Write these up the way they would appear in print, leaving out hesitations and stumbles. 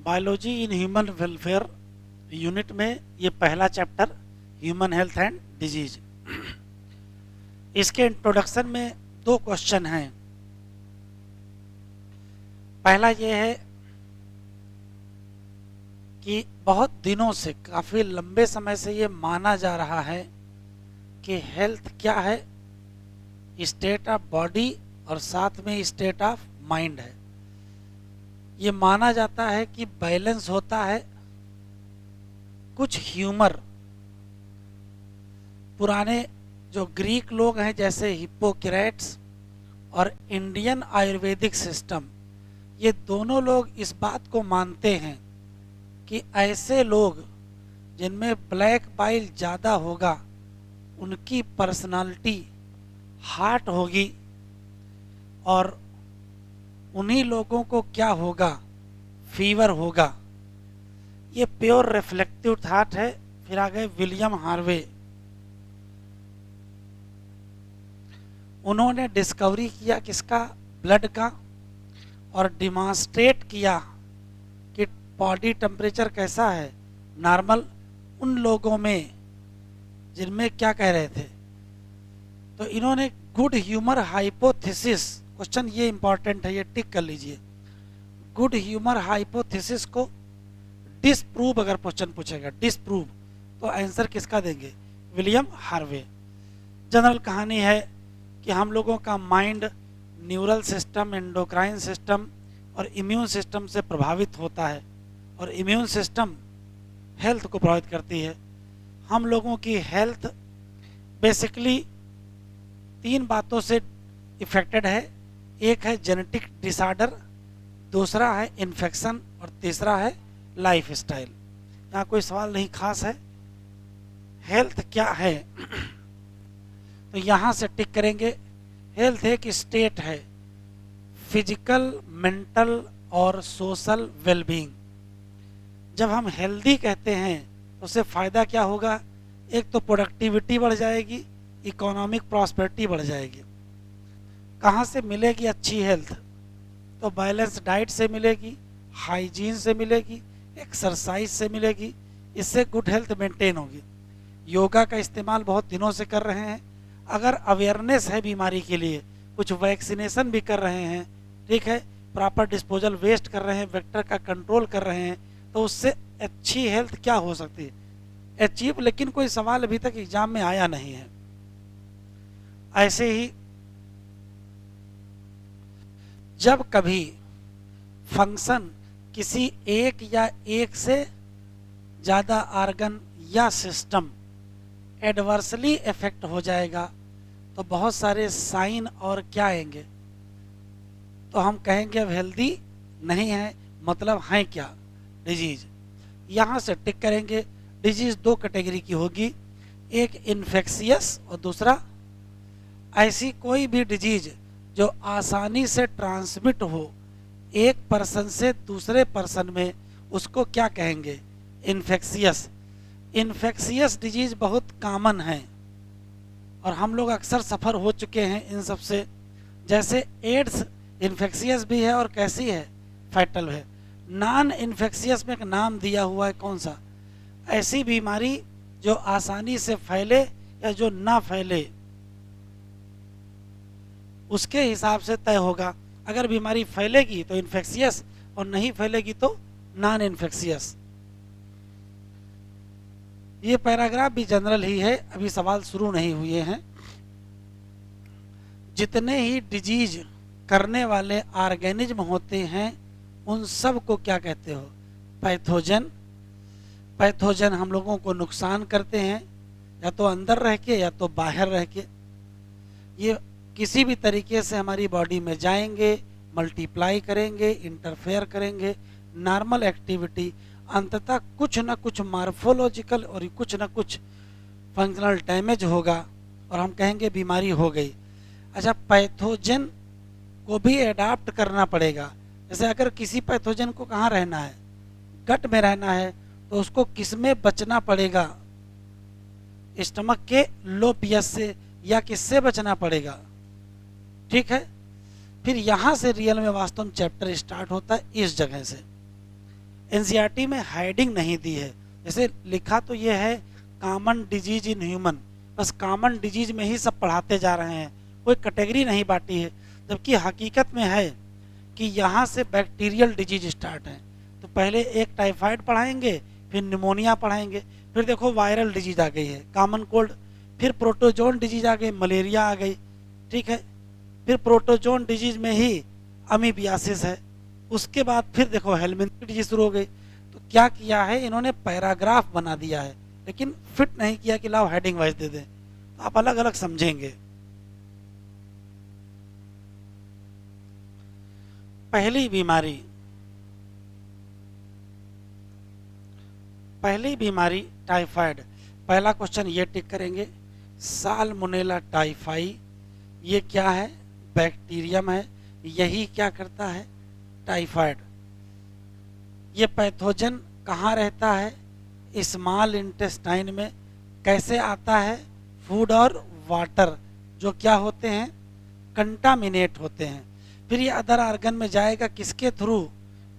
Biology in human welfare unit में ये पहला chapter human health and disease. इसके इंट्रोडक्शन में दो क्वेश्चन हैं। पहला ये है कि बहुत दिनों से, काफ़ी लंबे समय से ये माना जा रहा है कि हेल्थ क्या है, स्टेट ऑफ बॉडी और साथ में स्टेट ऑफ माइंड है। ये माना जाता है कि बैलेंस होता है। कुछ ह्यूमर, पुराने जो ग्रीक लोग हैं जैसे हिप्पोक्रेट्स और इंडियन आयुर्वेदिक सिस्टम, ये दोनों लोग इस बात को मानते हैं कि ऐसे लोग जिनमें ब्लैक बाइल ज़्यादा होगा उनकी पर्सनालिटी हार्ट होगी, और उन्हीं लोगों को क्या होगा, फीवर होगा। ये प्योर रिफ्लेक्टिव थॉट है। फिर आ गए विलियम हार्वे। उन्होंने डिस्कवरी किया किसका, ब्लड का, और डिमॉन्स्ट्रेट किया कि बॉडी टेम्परेचर कैसा है नॉर्मल उन लोगों में जिनमें क्या कह रहे थे। तो इन्होंने गुड ह्यूमर हाइपोथेसिस, क्वेश्चन ये इंपॉर्टेंट है, ये टिक कर लीजिए। गुड ह्यूमर हाइपोथेसिस को डिसप्रूव, अगर क्वेश्चन पूछेगा डिसप्रूव, तो आंसर किसका देंगे, विलियम हार्वे। जनरल कहानी है कि हम लोगों का mind neural system, endocrine system और इम्यून सिस्टम से प्रभावित होता है, और इम्यून सिस्टम हेल्थ को प्रभावित करती है। हम लोगों की हेल्थ बेसिकली तीन बातों से इफेक्टेड है। एक है जेनेटिक डिसऑर्डर, दूसरा है इन्फेक्शन, और तीसरा है लाइफ स्टाइल। यहाँ कोई सवाल नहीं खास है। हेल्थ क्या है तो यहाँ से टिक करेंगे। हेल्थ एक स्टेट है, फिजिकल, मेंटल और सोशल वेलबींग। जब हम हेल्दी कहते हैं तो उससे फ़ायदा क्या होगा, एक तो प्रोडक्टिविटी बढ़ जाएगी, इकोनॉमिक प्रॉस्पेरिटी बढ़ जाएगी। कहाँ से मिलेगी अच्छी हेल्थ, तो बैलेंस डाइट से मिलेगी, हाइजीन से मिलेगी, एक्सरसाइज से मिलेगी। इससे गुड हेल्थ मेंटेन होगी। योगा का इस्तेमाल बहुत दिनों से कर रहे हैं। अगर अवेयरनेस है बीमारी के लिए, कुछ वैक्सीनेशन भी कर रहे हैं, ठीक है, प्रॉपर डिस्पोजल वेस्ट कर रहे हैं, वेक्टर का कंट्रोल कर रहे हैं, तो उससे अच्छी हेल्थ क्या हो सकती है, अचीव। लेकिन कोई सवाल अभी तक एग्जाम में आया नहीं है। ऐसे ही जब कभी फंक्शन किसी एक या एक से ज़्यादा आर्गन या सिस्टम एडवर्सली इफेक्ट हो जाएगा तो बहुत सारे साइन और क्या आएंगे, तो हम कहेंगे अब हेल्दी नहीं है, मतलब है क्या, डिजीज। यहाँ से टिक करेंगे। डिजीज दो कैटेगरी की होगी, एक इन्फेक्शियस और दूसरा ऐसी कोई भी डिजीज जो आसानी से ट्रांसमिट हो एक पर्सन से दूसरे पर्सन में, उसको क्या कहेंगे, इन्फेक्शियस। इन्फेक्शियस डिजीज बहुत कॉमन है और हम लोग अक्सर सफ़र हो चुके हैं इन सब से। जैसे एड्स इन्फेक्शियस भी है और कैसी है, फैटल है। नॉन इन्फेक्शियस में एक नाम दिया हुआ है, कौन सा, ऐसी बीमारी जो आसानी से फैले या जो ना फैले, उसके हिसाब से तय होगा। अगर बीमारी फैलेगी तो इन्फेक्शियस और नहीं फैलेगी तो नॉन इन्फेक्शियस। ये पैराग्राफ भी जनरल ही है, अभी सवाल शुरू नहीं हुए हैं। जितने ही डिजीज करने वाले ऑर्गेनिज्म होते हैं उन सब को क्या कहते हो, पैथोजन। पैथोजन हम लोगों को नुकसान करते हैं, या तो अंदर रह के या तो बाहर रह के। ये किसी भी तरीके से हमारी बॉडी में जाएंगे, मल्टीप्लाई करेंगे, इंटरफेयर करेंगे, नॉर्मल एक्टिविटी, अंततः कुछ न कुछ मार्फोलॉजिकल और कुछ न कुछ फंक्शनल डैमेज होगा और हम कहेंगे बीमारी हो गई। अच्छा, पैथोजन को भी एडाप्ट करना पड़ेगा। जैसे अगर किसी पैथोजन को कहाँ रहना है, गट में रहना है, तो उसको किस में बचना पड़ेगा, स्टमक के लो पीएच से या किससे बचना पड़ेगा, ठीक है। फिर यहाँ से रियल में वास्तव में चैप्टर स्टार्ट होता है इस जगह से। एनसीईआरटी में हेडिंग नहीं दी है, जैसे लिखा तो ये है कॉमन डिजीज इन ह्यूमन, बस कॉमन डिजीज में ही सब पढ़ाते जा रहे हैं, कोई कैटेगरी नहीं बांटी है, जबकि हकीकत में है कि यहाँ से बैक्टीरियल डिजीज स्टार्ट है। तो पहले एक टाइफाइड पढ़ाएंगे, फिर निमोनिया पढ़ाएंगे, फिर देखो वायरल डिजीज आ गई है कॉमन कोल्ड, फिर प्रोटोजोन डिजीज आ गई, मलेरिया आ गई, ठीक है, फिर प्रोटोजोन डिजीज में ही अमीबियासिस है, उसके बाद फिर देखो हेलमिंथ्री डिजीज शुरू हो गई। तो क्या किया है इन्होंने, पैराग्राफ बना दिया है, लेकिन फिट नहीं किया कि लाओ हेडिंग वाइज दे दें, तो आप अलग अलग समझेंगे। पहली बीमारी, पहली बीमारी टाइफाइड, पहला क्वेश्चन ये टिक करेंगे, साल्मोनेला टाइफाई, ये क्या है, बैक्टीरियम है, यही क्या करता है, टाइफाइड। ये पैथोजन कहाँ रहता है, स्मॉल इंटेस्टाइन में, कैसे आता है, फूड और वाटर जो क्या होते हैं, कंटामिनेट होते हैं, फिर ये अदर आर्गन में जाएगा किसके थ्रू,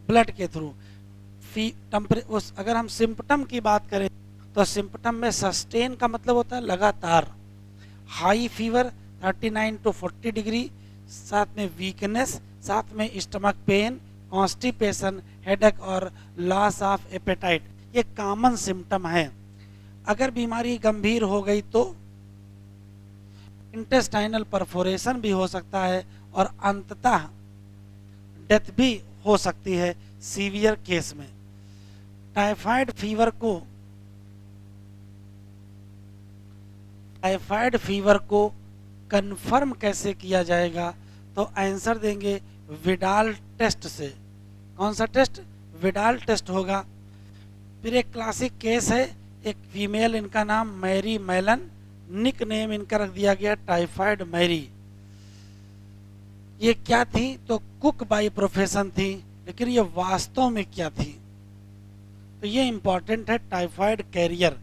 ब्लड के थ्रू। अगर हम सिम्पटम की बात करें तो सिम्पटम में सस्टेन का मतलब होता है लगातार, हाई फीवर 39 to 40 डिग्री, साथ में वीकनेस, साथ में स्टमक पेन, कॉन्स्टिपेशन, हेडेक और लॉस ऑफ एपेटाइट, ये कॉमन सिम्टम है। अगर बीमारी गंभीर हो गई तो इंटेस्टाइनल परफोरेशन भी हो सकता है और अंततः डेथ भी हो सकती है सीवियर केस में। टाइफाइड फीवर को कंफर्म कैसे किया जाएगा, तो आंसर देंगे विडाल टेस्ट से। कौन सा टेस्ट, विडाल टेस्ट होगा। फिर एक क्लासिक केस है, एक फीमेल, इनका नाम मैरी मेलन, निक नेम इनका रख दिया गया टाइफाइड मैरी। ये क्या थी, तो कुक बाई प्रोफेशन थी, लेकिन ये वास्तव में क्या थी, तो ये इंपॉर्टेंट है। टाइफाइड कैरियर,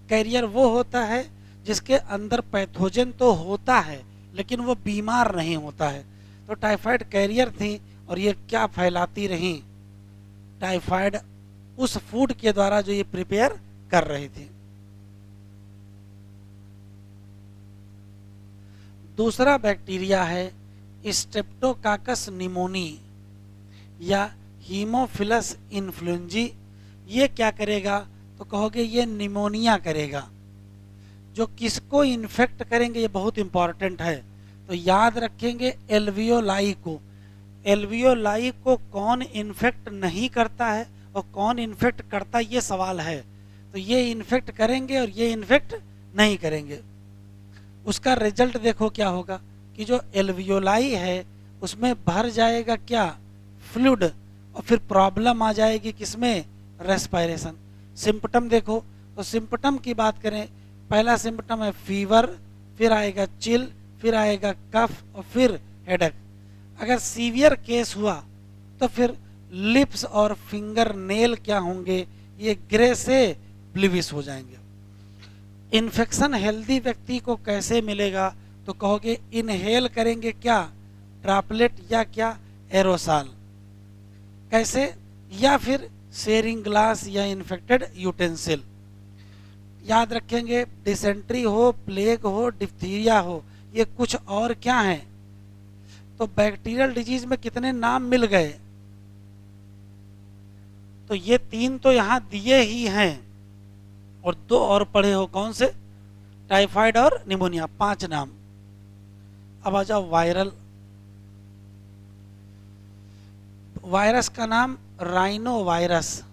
कैरियर वो होता है जिसके अंदर पैथोजन तो होता है लेकिन वो बीमार नहीं होता है, तो टाइफाइड कैरियर थी। और ये क्या फैलाती रही, टाइफाइड उस फूड के द्वारा जो ये प्रिपेयर कर रही थी। दूसरा बैक्टीरिया है स्ट्रेप्टोकाकस निमोनी या हीमोफिलस इन्फ्लुएंजी। ये क्या करेगा, तो कहोगे ये निमोनिया करेगा। जो किसको इन्फेक्ट करेंगे ये बहुत इंपॉर्टेंट है, तो याद रखेंगे एल्वियोलाई को। एल्वियोलाई को कौन इन्फेक्ट नहीं करता है और कौन इन्फेक्ट करता है, ये सवाल है। तो ये इन्फेक्ट करेंगे और ये इन्फेक्ट नहीं करेंगे। उसका रिजल्ट देखो क्या होगा कि जो एल्वियोलाई है उसमें भर जाएगा क्या, फ्लूइड, और फिर प्रॉब्लम आ जाएगी किसमें, रेस्पिरेशन। सिम्पटम देखो, तो सिम्पटम की बात करें, पहला सिम्पटम है फीवर, फिर आएगा चिल, फिर आएगा कफ और फिर हेडेक। अगर सीवियर केस हुआ तो फिर लिप्स और फिंगर नेल क्या होंगे, ये ग्रे से ब्लिविश हो जाएंगे। इन्फेक्शन हेल्दी व्यक्ति को कैसे मिलेगा, तो कहोगे इनहेल करेंगे क्या, ड्रॉपलेट या क्या, एरोसॉल। कैसे, या फिर शेयरिंग ग्लास या इन्फेक्टेड यूटेंसिल। याद रखेंगे डिसेंट्री हो, प्लेग हो, डिप्थीरिया हो, ये कुछ और क्या है, तो बैक्टीरियल डिजीज में कितने नाम मिल गए, तो ये 3 तो यहां दिए ही हैं और 2 और पढ़े हो, कौन से, टाइफाइड और निमोनिया, 5 नाम। अब आ जाओ वायरल। वायरस का नाम राइनो वायरस,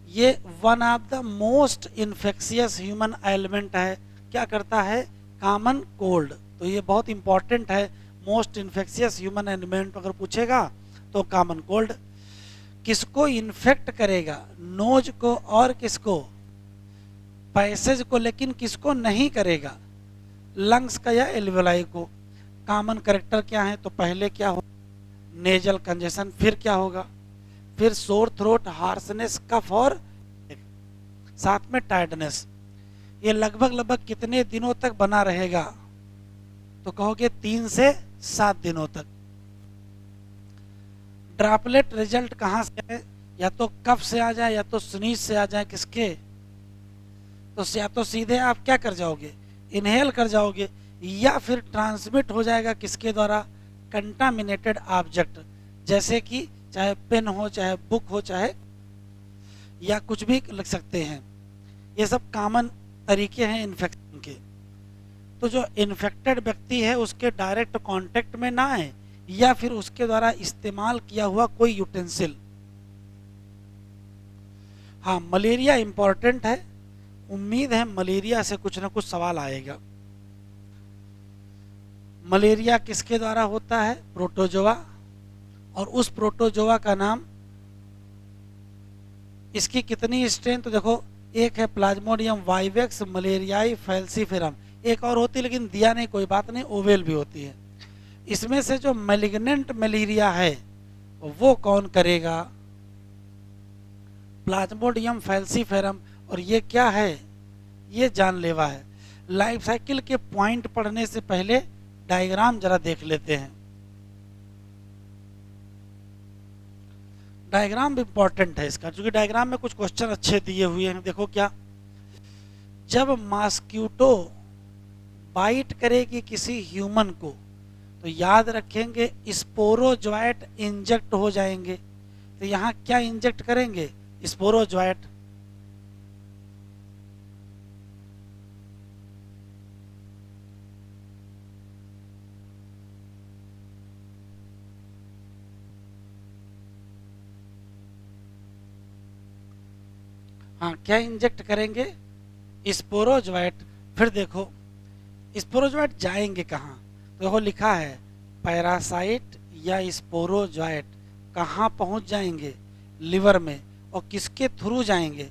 ये one of the most infectious human element है। क्या करता है, कॉमन कोल्ड, तो ये बहुत इंपॉर्टेंट है। मोस्ट इन्फेक्शियस ह्यूमन एलिमेंट अगर पूछेगा तो कॉमन कोल्ड। किसको इन्फेक्ट करेगा, नोज को और किसको, पैसेज को, लेकिन किसको नहीं करेगा, लंग्स का या एल्वेलाई को। कॉमन करेक्टर क्या है, तो पहले क्या हो, नेजल कंजेशन, फिर क्या होगा, फिर सोर थ्रोट, हार्सनेस, कफ और साथ में टायर्डनेस। ये लगभग कितने दिनों तक बना रहेगा, तो कहोगे 3 से 7 दिनों तक। ड्रॉपलेट रिजल्ट कहां से है, या तो कफ से आ जाए या तो स्नीज से आ जाए, किसके, तो या तो सीधे आप क्या कर जाओगे, इनहेल कर जाओगे, या फिर ट्रांसमिट हो जाएगा किसके द्वारा, कंटामिनेटेड ऑब्जेक्ट, जैसे कि चाहे पेन हो, चाहे बुक हो, चाहे या कुछ भी लिख सकते हैं। ये सब कॉमन तरीके हैं इन्फेक्शन के। तो जो इन्फेक्टेड व्यक्ति है उसके डायरेक्ट कांटेक्ट में ना आए, या फिर उसके द्वारा इस्तेमाल किया हुआ कोई यूटेंसिल। हाँ, मलेरिया इंपॉर्टेंट है, उम्मीद है मलेरिया से कुछ ना कुछ सवाल आएगा। मलेरिया किसके द्वारा होता है, प्रोटोजोआ, और उस प्रोटोजोआ का नाम, इसकी कितनी स्ट्रेंथ, तो देखो एक है प्लाज्मोडियम वाइवेक्स मलेरियाई फैल्सीफेरम, एक और होती है लेकिन दिया नहीं, कोई बात नहीं, ओवेल भी होती है। इसमें से जो मैलिग्नेंट मलेरिया है वो कौन करेगा, प्लाज्मोडियम फैल्सीफेरम, और ये क्या है, ये जानलेवा है। लाइफ साइकिल के पॉइंट पढ़ने से पहले डायग्राम जरा देख लेते हैं। डायग्राम भी इंपॉर्टेंट है इसका, क्योंकि डायग्राम में कुछ क्वेश्चन अच्छे दिए हुए हैं। देखो क्या, जब मॉस्क्यूटो बाइट करेगी किसी ह्यूमन को तो याद रखेंगे स्पोरोजोएट इंजेक्ट हो जाएंगे। तो यहाँ क्या इंजेक्ट करेंगे, स्पोरोजोएट। हाँ, क्या इंजेक्ट करेंगे, स्पोरोजोएट। फिर देखो स्पोरोजोएट जाएंगे कहाँ, तो देखो लिखा है पैरासाइट या स्पोरोजोएट कहाँ पहुंच जाएंगे, लिवर में, और किसके थ्रू जाएंगे,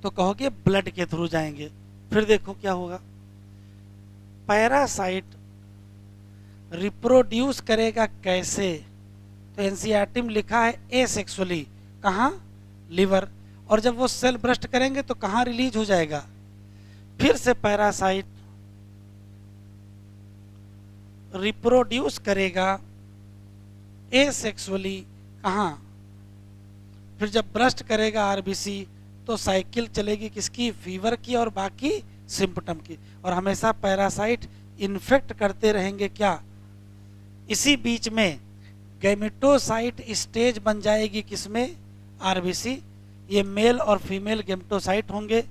तो कहोगे ब्लड के थ्रू जाएंगे। फिर देखो क्या होगा, पैरासाइट रिप्रोड्यूस करेगा कैसे, तो एनसीईआरटी में लिखा है एसेक्सुअली, कहाँ, लिवर, और जब वो सेल ब्रस्ट करेंगे तो कहाँ रिलीज हो जाएगा, फिर से पैरासाइट रिप्रोड्यूस करेगा एसेक्सुअली, कहाँ, फिर जब ब्रस्ट करेगा आरबीसी तो साइकिल चलेगी किसकी, फीवर की और बाकी सिम्पटम की, और हमेशा पैरासाइट इन्फेक्ट करते रहेंगे क्या, इसी बीच में गैमेटोसाइट स्टेज बन जाएगी किसमें, आरबीसी, ये मेल और फीमेल गैमेटोसाइट होंगे।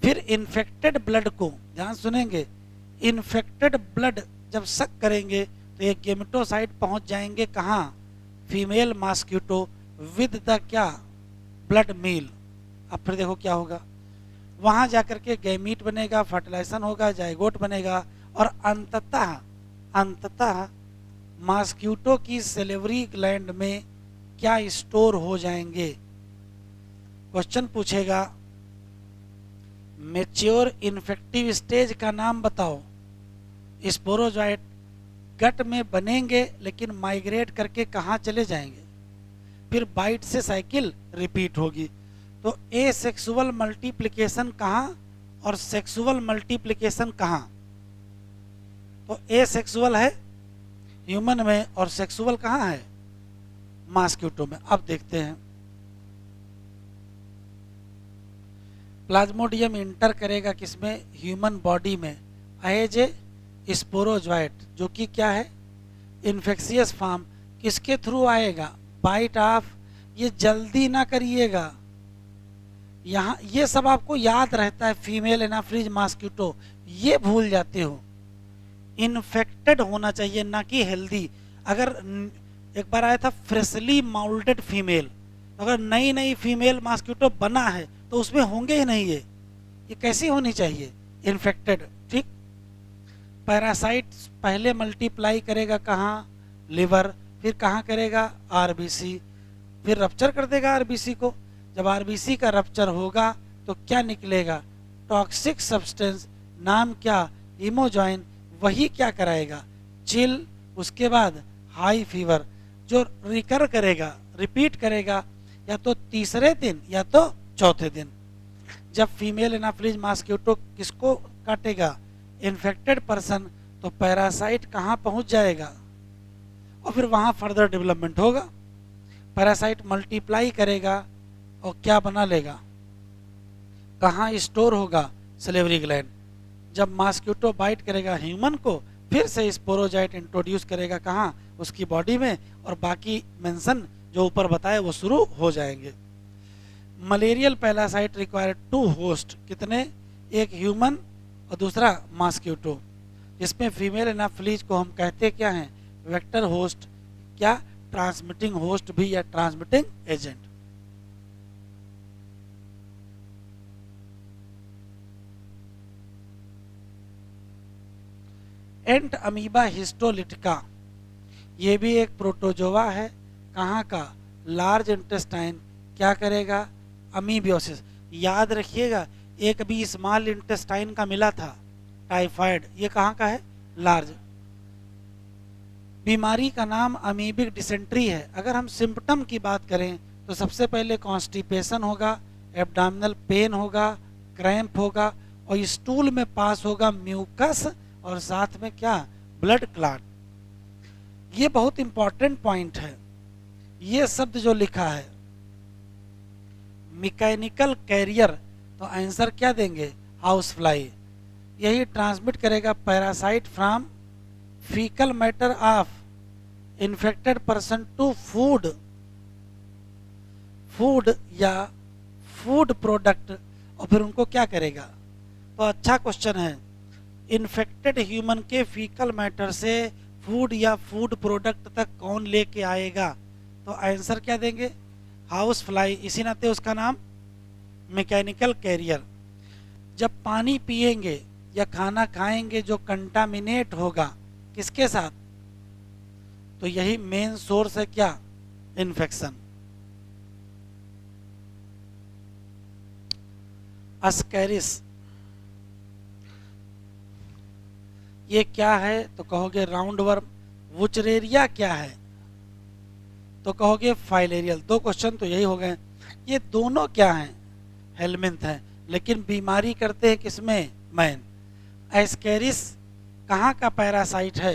फिर इन्फेक्टेड ब्लड को, ध्यान सुनेंगे, इन्फेक्टेड ब्लड जब सक करेंगे तो ये गैमेटोसाइट पहुंच जाएंगे कहाँ, फीमेल मॉस्क्यूटो विद द क्या, ब्लड मील। अब फिर देखो क्या होगा, वहां जाकर के गैमीट बनेगा, फर्टिलाइजेशन होगा, जाइगोट बनेगा, और अंततः मॉस्क्यूटो की सेलेवरी ग्लैंड में क्या स्टोर हो जाएंगे। क्वेश्चन पूछेगा मैच्योर इन्फेक्टिव स्टेज का नाम बताओ, स्पोरोजोइट गट में बनेंगे लेकिन माइग्रेट करके कहाँ चले जाएंगे, फिर बाइट से साइकिल रिपीट होगी। तो एसेक्सुअल मल्टीप्लिकेशन कहाँ और सेक्सुअल मल्टीप्लिकेशन कहाँ, तो एसेक्सुअल है ह्यूमन में और सेक्सुअल कहाँ है, मॉस्क्यूटो में। अब देखते हैं, प्लाज्मोडियम इंटर करेगा किसमें, ह्यूमन बॉडी में, एज ए स्पोरोजोइट, जो कि क्या है, इन्फेक्शियस फॉर्म, किसके थ्रू आएगा, बाइट ऑफ, ये जल्दी ना करिएगा, यहाँ ये सब आपको याद रहता है, फीमेल एनाफ्रीज मॉस्क्यूटो, ये भूल जाते हो। इन्फेक्टेड होना चाहिए ना कि हेल्दी। अगर एक बार आया था फ्रेशली माउल्टेड फीमेल, अगर नई नई फीमेल मॉस्क्यूटो बना है तो उसमें होंगे ही नहीं, ये कैसी होनी चाहिए, इन्फेक्टेड, ठीक। पैरासाइट पहले मल्टीप्लाई करेगा कहाँ, लिवर, फिर कहाँ करेगा, आरबीसी, फिर रप्चर कर देगा आरबीसी को। जब आरबीसी का रप्चर होगा तो क्या निकलेगा, टॉक्सिक सब्सटेंस, नाम क्या, इमोजॉइन, वही क्या कराएगा, चिल, उसके बाद हाई फीवर, जो रिकर करेगा, रिपीट करेगा, या तो तीसरे दिन या तो चौथे दिन। जब फीमेल एनाफिलीज मॉस्क्यूटो किसको काटेगा, इन्फेक्टेड पर्सन, तो पैरासाइट कहाँ पहुंच जाएगा और फिर वहाँ फर्दर डेवलपमेंट होगा। पैरासाइट मल्टीप्लाई करेगा और क्या बना लेगा, कहाँ स्टोर होगा, सलेवरी ग्लैंड। जब मॉस्किटो बाइट करेगा ह्यूमन को, फिर से स्पोरोजाइट इंट्रोड्यूस करेगा कहाँ, उसकी बॉडी में, और बाकी मेंशन जो ऊपर बताए वो शुरू हो जाएंगे। मलेरियल पैरासाइट रिक्वायर 2 होस्ट, कितने, एक ह्यूमन और दूसरा मॉस्किटो, जिसमें फीमेल एनाफिलीज को हम कहते क्या हैं, वेक्टर होस्ट, क्या ट्रांसमिटिंग होस्ट भी या ट्रांसमिटिंग एजेंट। एंट अमीबा हिस्टोलिटिका, ये भी एक प्रोटोजोआ है, कहाँ का, लार्ज इंटेस्टाइन, क्या करेगा, अमीबियोसिस। याद रखिएगा एक अभी स्मॉल इंटेस्टाइन का मिला था टाइफाइड, ये कहाँ का है, लार्ज। बीमारी का नाम अमीबिक डिसेंट्री है। अगर हम सिम्पटम की बात करें तो सबसे पहले कॉन्स्टिपेशन होगा, एब्डोमिनल पेन होगा, क्रैम्प होगा, और स्टूल में पास होगा म्यूकस, और साथ में क्या, ब्लड क्लॉट। ये बहुत इंपॉर्टेंट पॉइंट है, ये शब्द जो लिखा है मैकेनिकल कैरियर, तो आंसर क्या देंगे, हाउस फ्लाई। यही ट्रांसमिट करेगा parasite from faecal matter of infected person to food, food या फूड प्रोडक्ट, और फिर उनको क्या करेगा। तो अच्छा क्वेश्चन है, इन्फेक्टेड ह्यूमन के फीकल मैटर से फूड या फूड प्रोडक्ट तक कौन लेके आएगा, तो आंसर क्या देंगे, हाउस फ्लाई, इसी नाते उसका नाम मैकेनिकल कैरियर। जब पानी पिएंगे या खाना खाएंगे जो कंटामिनेट होगा, किसके साथ, तो यही मेन सोर्स है क्या, इन्फेक्शन। अस्कैरिस, ये क्या है, तो कहोगे राउंड वर्म। वुचरेरिया क्या है, तो कहोगे फाइलेरियल। 2 क्वेश्चन तो यही हो गए। ये दोनों क्या हैं, हेलमिंथ हैं, लेकिन बीमारी करते हैं किसमें, मैन। एस्केरिस कहाँ का पैरासाइट है,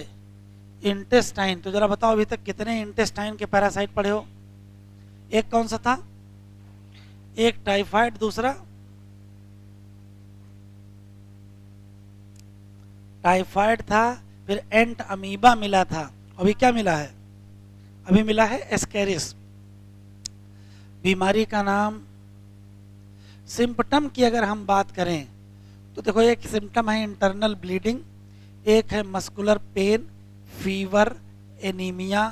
इंटेस्टाइन। तो जरा बताओ अभी तक कितने इंटेस्टाइन के पैरासाइट पढ़े हो, एक कौन सा था, एक टाइफाइड, दूसरा टाइफाइड था, फिर एंट अमीबा मिला था, अभी क्या मिला है, अभी मिला है एस्केरिस। बीमारी का नाम। सिम्पटम की अगर हम बात करें तो देखो, एक सिम्पटम है इंटरनल ब्लीडिंग, एक है मस्कुलर पेन, फीवर, एनीमिया,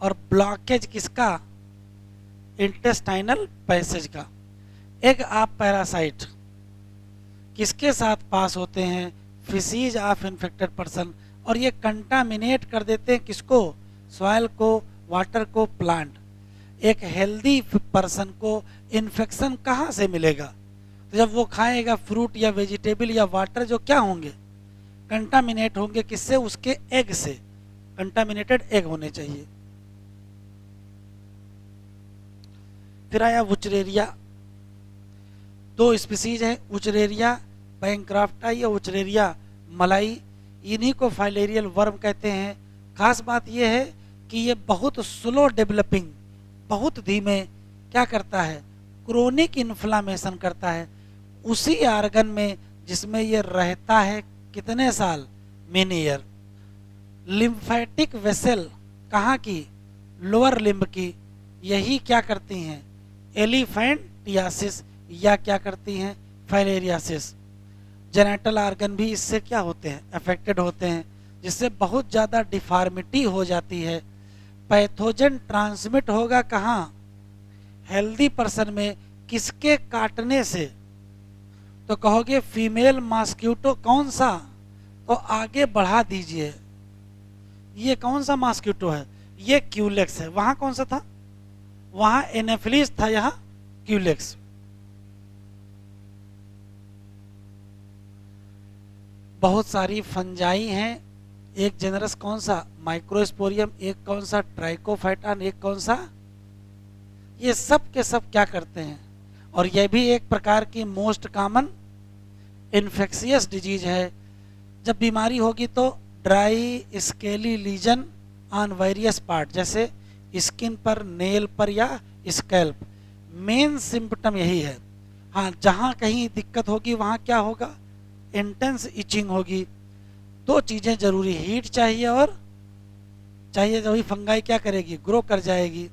और ब्लॉकेज किसका, इंटेस्टाइनल पैसेज का। एक आप पैरासाइट किसके साथ पास होते हैं, फिसीज ऑफ इन्फेक्टेड पर्सन, और ये कंटामिनेट कर देते हैं किसको, सॉइल को, वाटर को, प्लांट। एक हेल्दी पर्सन को इन्फेक्शन कहाँ से मिलेगा, तो जब वो खाएगा फ्रूट या वेजिटेबल या वाटर, जो क्या होंगे, कंटामिनेट होंगे, किससे, उसके एग से, कंटामिनेटेड एग होने चाहिए। फिर आया वुचरेरिया, 2 स्पीसीज है, वुचरेरिया बैंक्राफ्टाई और वुचरेरिया मलाई, इन्हीं को फाइलेरियल वर्म कहते हैं। खास बात यह है कि ये बहुत स्लो डेवलपिंग, बहुत धीमे क्या करता है, क्रोनिक इन्फ्लामेशन करता है उसी आर्गन में जिसमें ये रहता है कितने साल, मेनी ईयर। लिम्फेटिक वेसल कहाँ की, लोअर लिम्ब की, यही क्या करती हैं, एलिफेंटियासिस या क्या करती हैं, फाइलेरियासिस। जेनेटल आर्गन भी इससे क्या होते हैं, अफेक्टेड होते हैं, जिससे बहुत ज़्यादा डिफॉर्मिटी हो जाती है। पैथोजन ट्रांसमिट होगा कहाँ, हेल्दी पर्सन में, किसके काटने से, तो कहोगे फीमेल मॉस्किटो। कौन सा, तो आगे बढ़ा दीजिए, ये कौन सा मॉस्किटो है, ये क्यूलेक्स है। वहां कौन सा था, वहां एनेफिलिस था, यहाँ क्यूलेक्स। बहुत सारी फंजाई हैं, एक जेनरस कौन सा, माइक्रोस्पोरियम, एक कौन सा, ट्राइकोफाइटान, एक कौन सा, ये सब के सब क्या करते हैं, और यह भी एक प्रकार की मोस्ट कॉमन इन्फेक्शियस डिजीज है। जब बीमारी होगी तो dry scaly lesion on various part, जैसे स्किन पर, नेल पर या स्कैल्प, मेन सिम्पटम यही है। हाँ, जहाँ कहीं दिक्कत होगी वहाँ क्या होगा, इंटेंस इचिंग होगी। दो चीज़ें जरूरी, हीट चाहिए और चाहिए, जब फंगाई क्या करेगी, ग्रो कर जाएगी।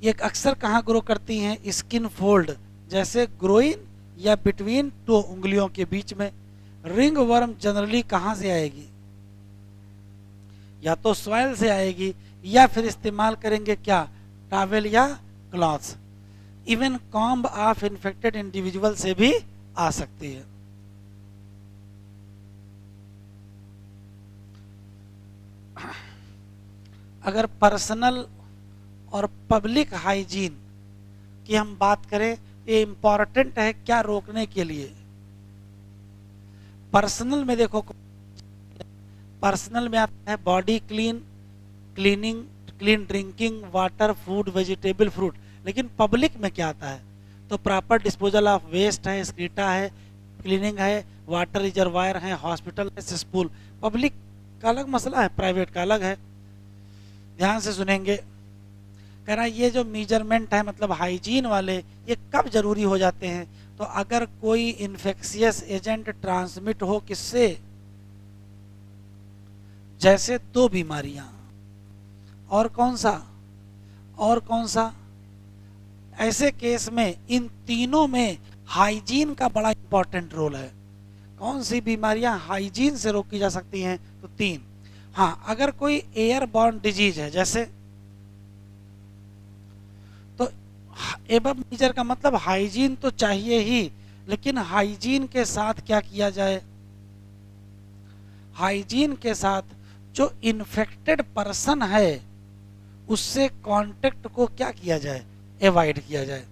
ये अक्सर कहाँ ग्रो करती हैं, स्किन फोल्ड, जैसे ग्रोइन या बिटवीन टू उंगलियों के बीच में। रिंग वर्म जनरली कहाँ से आएगी, या तो सॉइल से आएगी या फिर इस्तेमाल करेंगे क्या, टॉवेल या clothes. Even comb of infected individual से भी आ सकती है। अगर पर्सनल और पब्लिक हाइजीन की हम बात करें, ये इंपॉर्टेंट है क्या रोकने के लिए। पर्सनल में देखो, पर्सनल में आता है body clean, cleaning, clean drinking water, food, vegetable, fruit. लेकिन पब्लिक में क्या आता है, तो प्रॉपर डिस्पोजल ऑफ वेस्ट है, स्क्रीटा है, क्लीनिंग है, वाटर रिजर्वायर है, हॉस्पिटल है, स्कूल। पब्लिक का अलग मसला है, प्राइवेट का अलग है। ध्यान से सुनेंगे। कह रहा ये जो मेजरमेंट है, मतलब हाइजीन वाले, ये कब जरूरी हो जाते हैं, तो अगर कोई इन्फेक्शियस एजेंट ट्रांसमिट हो, किससे, जैसे दो बीमारियां, और कौन सा, और कौन सा, ऐसे केस में इन तीनों में हाइजीन का बड़ा इंपॉर्टेंट रोल है। कौन सी बीमारियां हाइजीन से रोकी जा सकती हैं, तो तीन। हाँ, अगर कोई एयरबॉर्न डिजीज है, जैसे, तो एबव मेजर का मतलब हाइजीन तो चाहिए ही, लेकिन हाइजीन के साथ क्या किया जाए, हाइजीन के साथ जो इन्फेक्टेड पर्सन है उससे कांटेक्ट को क्या किया जाए, एवॉइड किया जाए।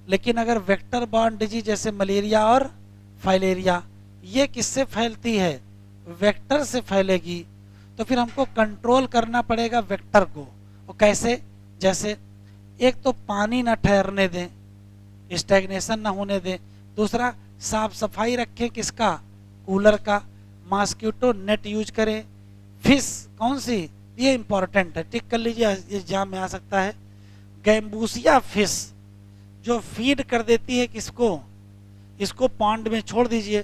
लेकिन अगर वेक्टर बॉर्न डिजीज जैसे मलेरिया और फाइलेरिया, ये किससे फैलती है, वेक्टर से फैलेगी, तो फिर हमको कंट्रोल करना पड़ेगा वेक्टर को। और कैसे, जैसे एक तो पानी ना ठहरने दें, स्टैग्नेशन ना होने दें। दूसरा, साफ सफाई रखें किसका, कूलर का। मॉस्किटो नेट यूज करें। फिश कौन सी, ये इंपॉर्टेंट है, टिक कर लीजिए, एग्जाम में आ सकता है। गैम्बूसिया फिश जो फीड कर देती है किसको, इसको पॉन्ड में छोड़ दीजिए।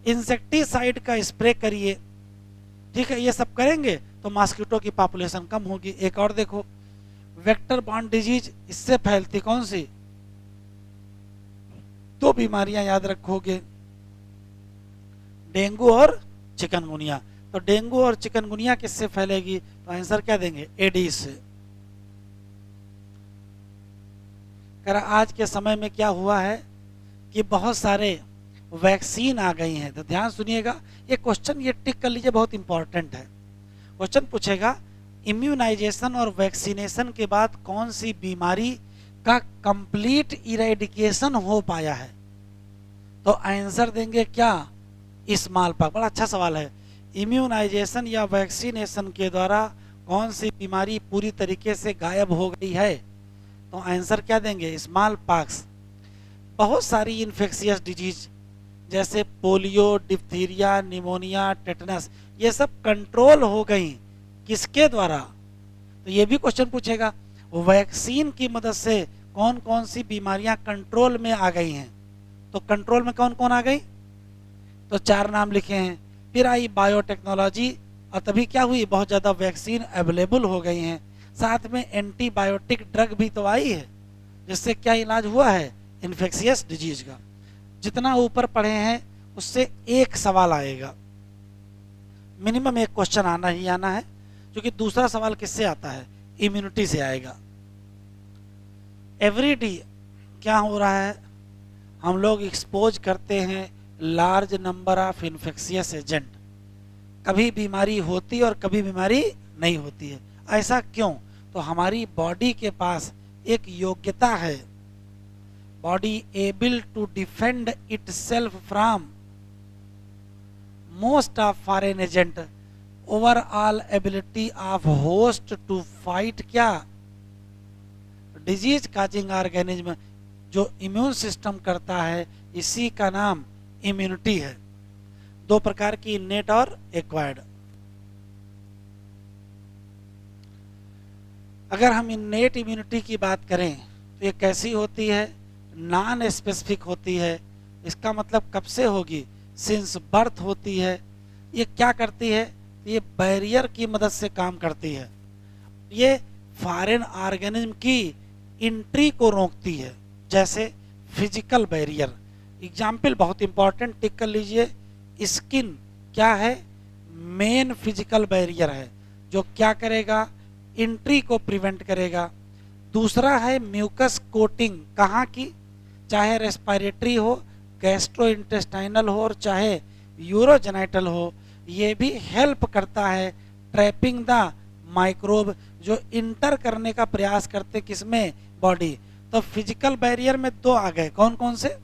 इंसेक्टिसाइड का स्प्रे करिए, ठीक है, ये सब करेंगे तो मॉस्किटो की पॉपुलेशन कम होगी। एक और देखो, वेक्टर बॉर्न डिजीज, इससे फैलती कौन सी, दो बीमारियां याद रखोगे, डेंगू और चिकनगुनिया। तो डेंगू और चिकनगुनिया किससे फैलेगी, तो आंसर क्या देंगे, एडीज से। कर आज के समय में क्या हुआ है कि बहुत सारे वैक्सीन आ गई हैं, तो ध्यान सुनिएगा, ये क्वेश्चन ये टिक कर लीजिए, बहुत इंपॉर्टेंट है। क्वेश्चन पूछेगा, इम्यूनाइजेशन और वैक्सीनेशन के बाद कौन सी बीमारी का कंप्लीट इरेडिकेशन हो पाया है, तो आंसर देंगे क्या, स्मॉल पॉक्स। बड़ा अच्छा सवाल है। इम्यूनाइजेशन या वैक्सीनेशन के द्वारा कौन सी बीमारी पूरी तरीके से गायब हो गई है, तो आंसर क्या देंगे, स्मॉल पॉक्स। बहुत सारी इन्फेक्शियस डिजीज जैसे पोलियो, डिप्थीरिया, निमोनिया, टेटनस, ये सब कंट्रोल हो गई, किसके द्वारा, तो ये भी क्वेश्चन पूछेगा। वैक्सीन की मदद से कौन कौन सी बीमारियां कंट्रोल में आ गई हैं, तो कंट्रोल में कौन कौन आ गई, तो चार नाम लिखे हैं। फिर आई बायोटेक्नोलॉजी, और तभी क्या हुई, बहुत ज़्यादा वैक्सीन अवेलेबल हो गई हैं। साथ में एंटीबायोटिक ड्रग भी तो आई है, जिससे क्या इलाज हुआ है, इन्फेक्शियस डिजीज का। जितना ऊपर पढ़े हैं उससे एक सवाल आएगा, मिनिमम एक क्वेश्चन आना ही आना है, क्योंकि दूसरा सवाल किससे आता है, इम्यूनिटी से आएगा। एवरी डे क्या हो रहा है, हम लोग एक्सपोज करते हैं large number of infectious agent. कभी बीमारी होती और कभी बीमारी नहीं होती है। ऐसा क्यों, तो हमारी बॉडी के पास एक योग्यता है, body able to defend itself from most of foreign agent, overall ability of host to fight क्या, डिजीज काजिंग ऑर्गेनिज्म, जो इम्यून सिस्टम करता है, इसी का नाम इम्यूनिटी है। दो प्रकार की, इनेट और एक्वायर्ड। अगर हम इनेट इम्यूनिटी की बात करें तो ये कैसी होती है? नॉन स्पेसिफिक होती है। इसका मतलब कब से होगी? सिंस बर्थ होती है। ये क्या करती है? ये बैरियर की मदद से काम करती है। ये फॉरेन ऑर्गेनिज्म की एंट्री को रोकती है, जैसे फिजिकल बैरियर। एग्जाम्पल बहुत इंपॉर्टेंट, टिक कर लीजिए। स्किन क्या है? मेन फिजिकल बैरियर है, जो क्या करेगा? एंट्री को प्रिवेंट करेगा। दूसरा है म्यूकस कोटिंग, कहाँ की? चाहे रेस्पिरेटरी हो, गैस्ट्रोइंटेस्टाइनल हो, और चाहे यूरोजेनाइटल हो, ये भी हेल्प करता है ट्रैपिंग द माइक्रोब, जो इंटर करने का प्रयास करते किसमें? बॉडी। तो फिजिकल बैरियर में दो आ गए, कौन कौन से?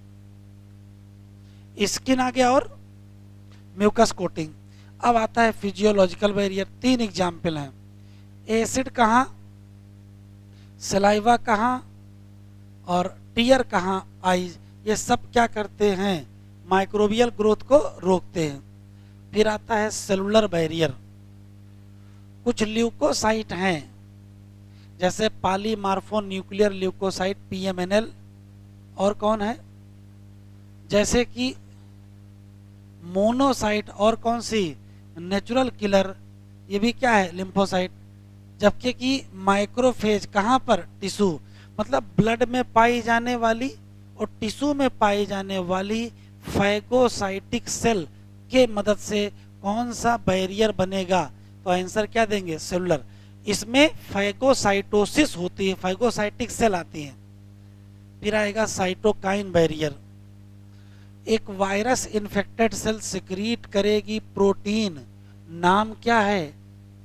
स्किन आ गया और म्यूकस कोटिंग। अब आता है फिजियोलॉजिकल बैरियर। तीन एग्जाम्पल हैं। एसिड कहाँ, सलाइवा कहाँ, और टीयर कहाँ? आईज। ये सब क्या करते हैं? माइक्रोबियल ग्रोथ को रोकते हैं। फिर आता है सेलुलर बैरियर। कुछ ल्यूकोसाइट हैं, जैसे पॉलीमार्फो न्यूक्लियर ल्यूकोसाइट PMNL, और कौन है? जैसे कि मोनोसाइट, और कौन सी? नेचुरल किलर, ये भी क्या है? लिम्फोसाइट। जबकि कि माइक्रोफेज कहाँ पर? टिश्यू। मतलब ब्लड में पाई जाने वाली और टिश्यू में पाई जाने वाली फैगोसाइटिक सेल के मदद से कौन सा बैरियर बनेगा? तो आंसर क्या देंगे? सेलुलर। इसमें फैगोसाइटोसिस होती है, फैगोसाइटिक सेल आती हैं। फिर आएगा साइटोकाइन बैरियर। एक वायरस इन्फेक्टेड सेल सिक्रीट करेगी प्रोटीन, नाम क्या है?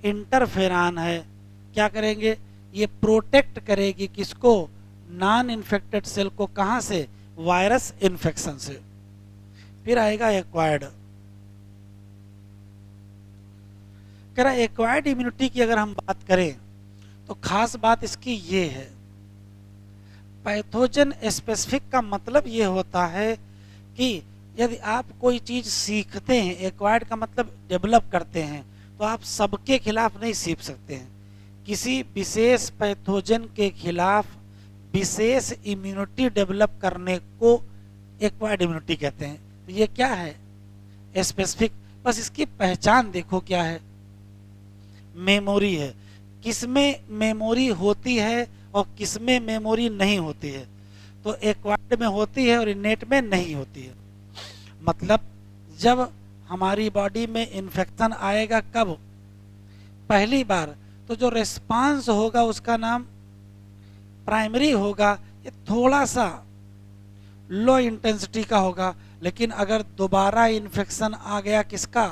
इंटरफेरॉन है। क्या करेंगे? ये प्रोटेक्ट करेगी किसको? नॉन इन्फेक्टेड सेल को। कहां से? वायरस इन्फेक्शन से। फिर आएगा एक्वायर्ड। कह रहा एक्वायर्ड इम्यूनिटी की अगर हम बात करें तो खास बात इसकी ये है, पैथोजन स्पेसिफिक का मतलब ये होता है कि यदि आप कोई चीज सीखते हैं, एक्वायर्ड का मतलब डेवलप करते हैं, तो आप सबके खिलाफ नहीं सीख सकते हैं। किसी विशेष पैथोजन के खिलाफ विशेष इम्यूनिटी डेवलप करने को एक्वायर्ड इम्यूनिटी कहते हैं। तो ये क्या है? स्पेसिफिक। बस इसकी पहचान देखो क्या है? मेमोरी है। किसमें मेमोरी होती है और किसमें मेमोरी नहीं होती है? तो एक्वायर्ड में होती है और इनेट में नहीं होती है। मतलब जब हमारी बॉडी में इन्फेक्शन आएगा, कब? पहली बार, तो जो रिस्पांस होगा उसका नाम प्राइमरी होगा। ये थोड़ा सा लो इंटेंसिटी का होगा। लेकिन अगर दोबारा इन्फेक्शन आ गया किसका?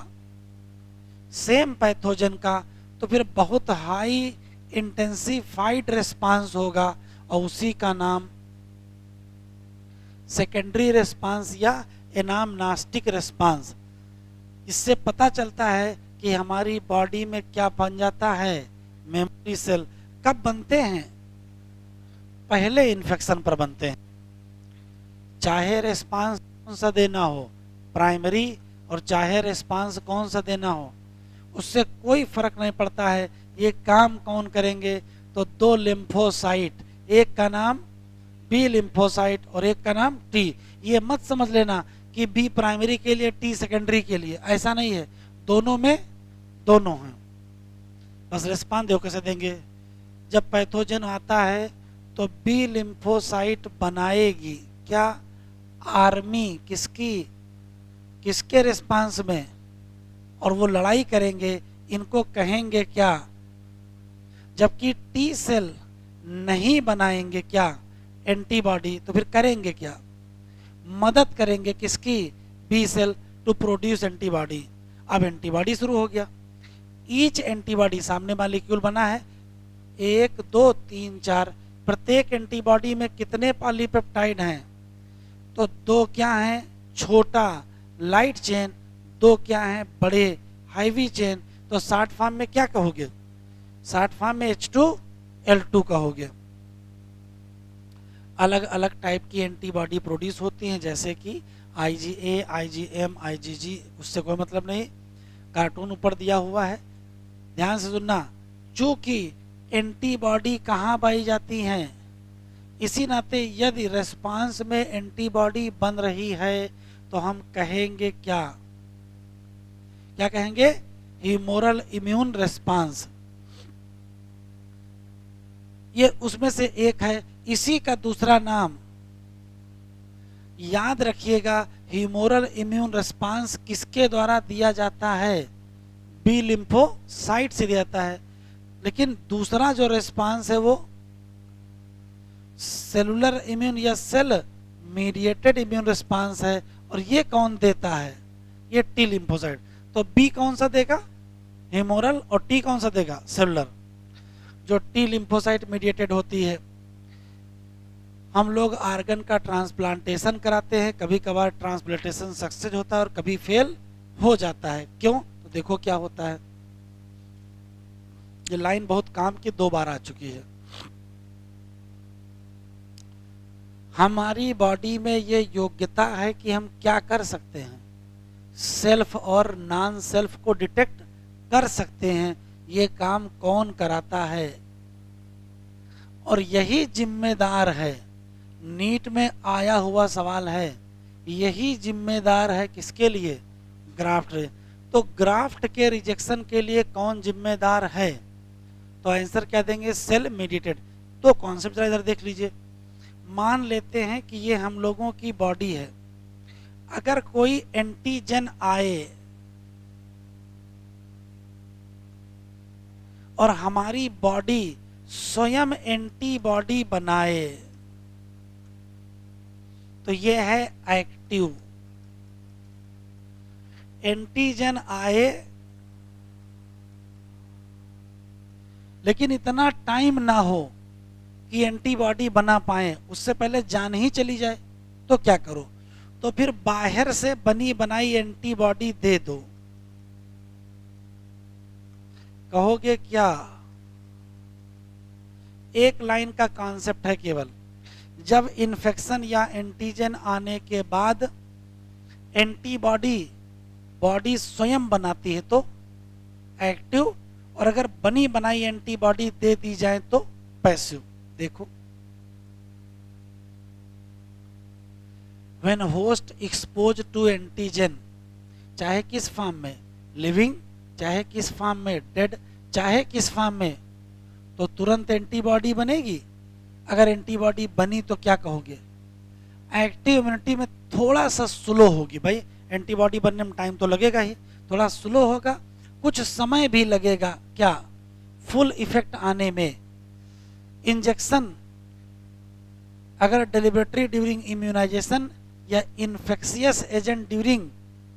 सेम पैथोजन का, तो फिर बहुत हाई इंटेंसिफाइड रिस्पांस होगा, और उसी का नाम सेकेंडरी रिस्पांस या एनामनास्टिक रिस्पांस। इससे पता चलता है कि हमारी बॉडी में क्या बन जाता है? Memory cell. कब बनते हैं? पहले इन्फेक्शन पर बनते हैं। चाहे रिस्पांस कौन सा देना हो, प्राइमरी, और चाहे रिस्पांस कौन सा देना हो, उससे कोई फर्क नहीं पड़ता है। ये काम कौन करेंगे? तो दो लिम्फोसाइट, एक का नाम बी लिम्फोसाइट और एक का नाम टी। ये मत समझ लेना कि बी प्राइमरी के लिए टी सेकेंडरी के लिए, ऐसा नहीं है। दोनों में दोनों हैं। बस रिस्पांस देखो कैसे देंगे। जब पैथोजन आता है तो बी लिम्फोसाइट बनाएगी क्या? आर्मी। किसकी? किसके रिस्पांस में? और वो लड़ाई करेंगे। इनको कहेंगे क्या? जबकि टी सेल नहीं बनाएंगे क्या? एंटीबॉडी। तो फिर करेंगे क्या? मदद करेंगे किसकी? B cell to produce antibody. अब एंटीबॉडी शुरू हो गया। ईच एंटीबॉडी, सामने मॉलिक्यूल बना है 1 2 3 4, प्रत्येक एंटीबॉडी में कितने पॉलीपेप्टाइड हैं? तो 2 क्या हैं? छोटा लाइट चेन। 2 क्या हैं? बड़े हाईवी चेन। तो शॉर्ट फॉर्म में क्या कहोगे? शॉर्ट फॉर्म में H2L2 कहोगे। अलग अलग टाइप की एंटीबॉडी प्रोड्यूस होती हैं, जैसे कि IgA, IgM, IgG। उससे कोई मतलब नहीं, कार्टून ऊपर दिया हुआ है, ध्यान से सुनना। चूंकि एंटीबॉडी कहाँ पाई जाती हैं? इसी नाते यदि रेस्पॉन्स में एंटीबॉडी बन रही है तो हम कहेंगे क्या? क्या कहेंगे? Humoral immune response. ये उसमें से एक है। इसी का दूसरा नाम याद रखिएगा, ह्यूमोरल इम्यून रेस्पॉन्स किसके द्वारा दिया जाता है? बी लिम्फोसाइट से दिया जाता है। लेकिन दूसरा जो रेस्पॉन्स है वो सेलुलर इम्यून या सेल मीडिएटेड इम्यून रेस्पॉन्स है। और ये कौन देता है? ये टी लिम्फोसाइट। तो बी कौन सा देगा? ह्यूमोरल। और टी कौन सा देगा? सेलुलर। जो टी लिम्फोसाइट मीडिएटेड होती है। हम लोग आर्गन का ट्रांसप्लांटेशन कराते हैं, कभी कभार ट्रांसप्लांटेशन सक्सेस होता है और कभी फेल हो जाता है। क्यों? तो देखो क्या होता है। ये लाइन बहुत काम की, 2 बार आ चुकी है। हमारी बॉडी में ये योग्यता है कि हम क्या कर सकते हैं? सेल्फ और नॉन सेल्फ को डिटेक्ट कर सकते हैं। ये काम कौन कराता है? और यही जिम्मेदार है, नीट में आया हुआ सवाल है, यही जिम्मेदार है किसके लिए? ग्राफ्ट। तो ग्राफ्ट के रिजेक्शन के लिए कौन जिम्मेदार है? तो आंसर क्या देंगे? Cell mediated. तो कॉन्सेप्ट इधर देख लीजिए। मान लेते हैं कि ये हम लोगों की बॉडी है। अगर कोई एंटीजन आए और हमारी बॉडी स्वयं एंटीबॉडी बनाए तो ये है एक्टिव। एंटीजन आए लेकिन इतना टाइम ना हो कि एंटीबॉडी बना पाए, उससे पहले जान ही चली जाए, तो क्या करो? तो फिर बाहर से बनी बनाई एंटीबॉडी दे दो। कहोगे क्या? एक लाइन का कॉन्सेप्ट है केवल। जब इन्फेक्शन या एंटीजन आने के बाद एंटीबॉडी बॉडी स्वयं बनाती है तो एक्टिव, और अगर बनी बनाई एंटीबॉडी दे दी जाए तो पैसिव। देखो, when host expose to antigen, चाहे किस फॉर्म में, लिविंग, चाहे किस फॉर्म में, डेड, चाहे किस फॉर्म में, तो तुरंत एंटीबॉडी बनेगी। अगर एंटीबॉडी बनी तो क्या कहोगे? एक्टिव इम्यूनिटी में थोड़ा सा स्लो होगी। भाई एंटीबॉडी बनने में टाइम तो लगेगा ही, थोड़ा स्लो होगा, कुछ समय भी लगेगा। क्या? फुल इफेक्ट आने में। इंजेक्शन अगर डेलिबरेटरी ड्यूरिंग इम्यूनाइजेशन या infectious agent during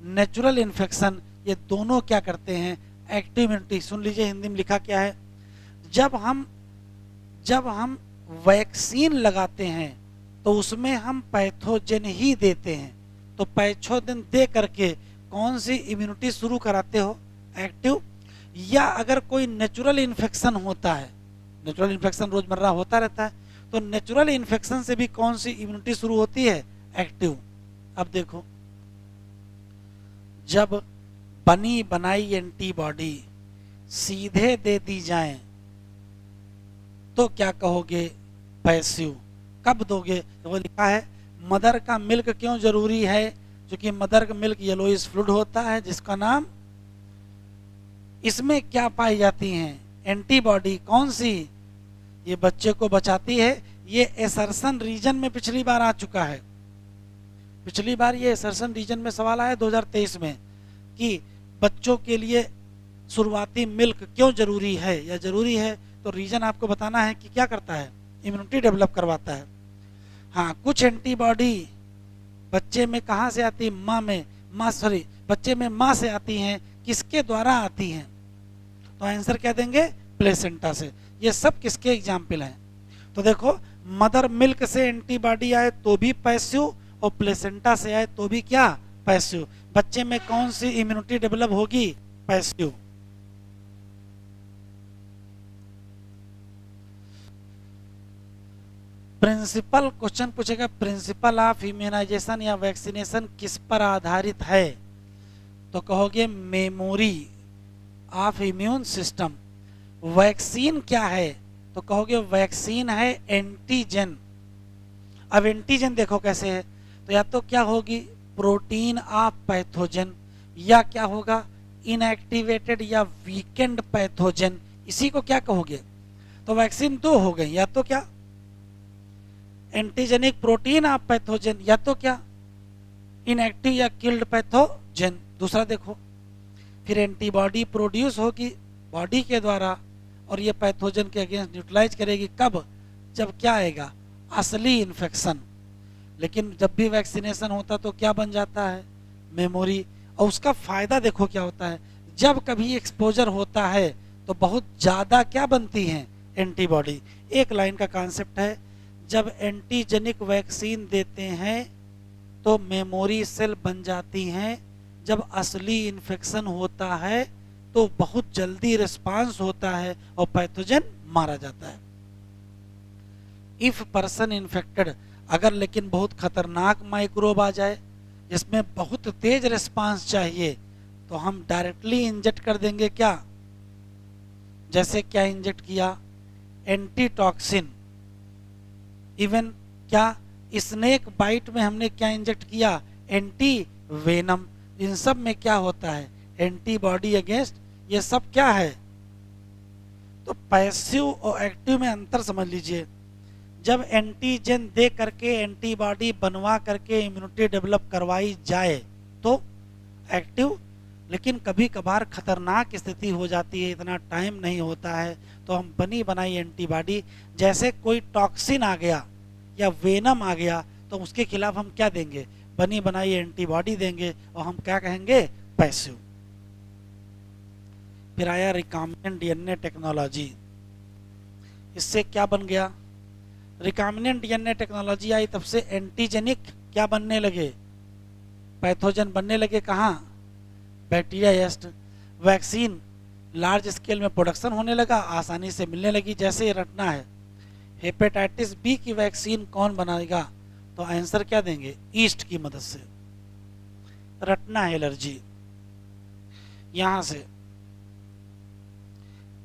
natural infection, ये दोनों क्या करते हैं? Active immunity. सुन लीजिए हिंदी में लिखा क्या है। जब हम वैक्सीन लगाते हैं तो उसमें हम पैथोजन ही देते हैं। तो पैथोजन दे करके कौन सी इम्यूनिटी शुरू कराते हो? एक्टिव। या अगर कोई नेचुरल इन्फेक्शन होता है, नेचुरल इन्फेक्शन रोजमर्रा होता रहता है, तो नेचुरल इन्फेक्शन से भी कौन सी इम्यूनिटी शुरू होती है? एक्टिव। अब देखो, जब बनी बनाई एंटीबॉडी सीधे दे दी जाए तो क्या कहोगे? पैसिव। कब दोगे? तो वो लिखा है मदर का मिल्क क्यों जरूरी है? क्योंकि मदर का मिल्क येलोइश फ्लूइड होता है, जिसका नाम, इसमें क्या पाई जाती हैं? एंटीबॉडी। कौन सी? ये बच्चे को बचाती है। ये एसर्सन रीजन में पिछली बार आ चुका है। पिछली बार ये एसर्सन रीजन में सवाल आया 2023 में कि बच्चों के लिए शुरुआती मिल्क क्यों जरूरी है या जरूरी है। तो रीजन आपको बताना है कि क्या करता है? इम्यूनिटी डेवलप करवाता है। हाँ, कुछ एंटीबॉडी बच्चे में कहाँ से आती है? बच्चे में माँ से आती हैं। किसके द्वारा आती हैं? तो आंसर क्या देंगे? प्लेसेंटा से। ये सब किसके एग्जाम्पल हैं? तो देखो, मदर मिल्क से एंटीबॉडी आए तो भी पैसिव, और प्लेसेंटा से आए तो भी क्या? पैसिव। बच्चे में कौन सी इम्यूनिटी डेवलप होगी? पैसिव। प्रिंसिपल क्वेश्चन पूछेगा, प्रिंसिपल ऑफ इम्यूनाइजेशन या वैक्सीनेशन किस पर आधारित है? तो कहोगे memory of immune system. Vaccine क्या है? तो कहोगे वैक्सीन है एंटीजन। अब एंटीजन देखो कैसे है, तो या तो क्या होगी प्रोटीन ऑफ पैथोजन, या क्या होगा इनएक्टिवेटेड या वीकेंड पैथोजन, इसी को क्या कहोगे। तो वैक्सीन दो हो गई, या तो क्या एंटीजेनिक प्रोटीन ऑफ पैथोजन, या तो क्या इनएक्टिव या किल्ड पैथोजन। दूसरा देखो फिर एंटीबॉडी प्रोड्यूस होगी बॉडी के द्वारा और ये पैथोजन के अगेंस्ट न्यूट्रलाइज करेगी, कब, जब क्या आएगा असली इन्फेक्शन। लेकिन जब भी वैक्सीनेशन होता तो क्या बन जाता है मेमोरी। और उसका फायदा देखो क्या होता है, जब कभी एक्सपोजर होता है तो बहुत ज़्यादा क्या बनती हैं एंटीबॉडी। एक लाइन का कॉन्सेप्ट है, जब एंटीजेनिक वैक्सीन देते हैं तो मेमोरी सेल बन जाती हैं, जब असली इन्फेक्शन होता है तो बहुत जल्दी रिस्पांस होता है और पैथोजन मारा जाता है। इफ पर्सन इन्फेक्टेड, अगर लेकिन बहुत खतरनाक माइक्रोब आ जाए जिसमें बहुत तेज रिस्पांस चाहिए तो हम डायरेक्टली इंजेक्ट कर देंगे क्या, जैसे क्या इंजेक्ट किया एंटीटॉक्सिन, इवन क्या स्नेक बाइट में हमने क्या इंजेक्ट किया एंटी वेनम। इन सब में क्या होता है एंटीबॉडी अगेंस्ट, ये सब क्या है। तो पैसिव और एक्टिव में अंतर समझ लीजिए, जब एंटीजन दे करके एंटीबॉडी बनवा करके इम्यूनिटी डेवलप करवाई जाए तो एक्टिव, लेकिन कभी कभार खतरनाक स्थिति हो जाती है, इतना टाइम नहीं होता है तो हम बनी बनाई एंटीबॉडी, जैसे कोई टॉक्सिन आ गया या वेनम आ गया तो उसके खिलाफ हम क्या देंगे बनी बनाई एंटीबॉडी देंगे और हम क्या कहेंगे पैसिव। फिर आया रिकॉम्बिनेंट डीएनए टेक्नोलॉजी, इससे क्या बन गया रिकॉम्बिनेंट डीएनए टेक्नोलॉजी आई तब से एंटीजेनिक क्या बनने लगे पैथोजन बनने लगे, कहाँ bacteria yeast. Vaccine large scale में प्रोडक्शन होने लगा, आसानी से मिलने लगी, जैसे ये रटना है हेपेटाइटिस बी की वैक्सीन कौन बनाएगा, तो आंसर क्या देंगे ईस्ट की मदद से। रटना है एलर्जी, यहां से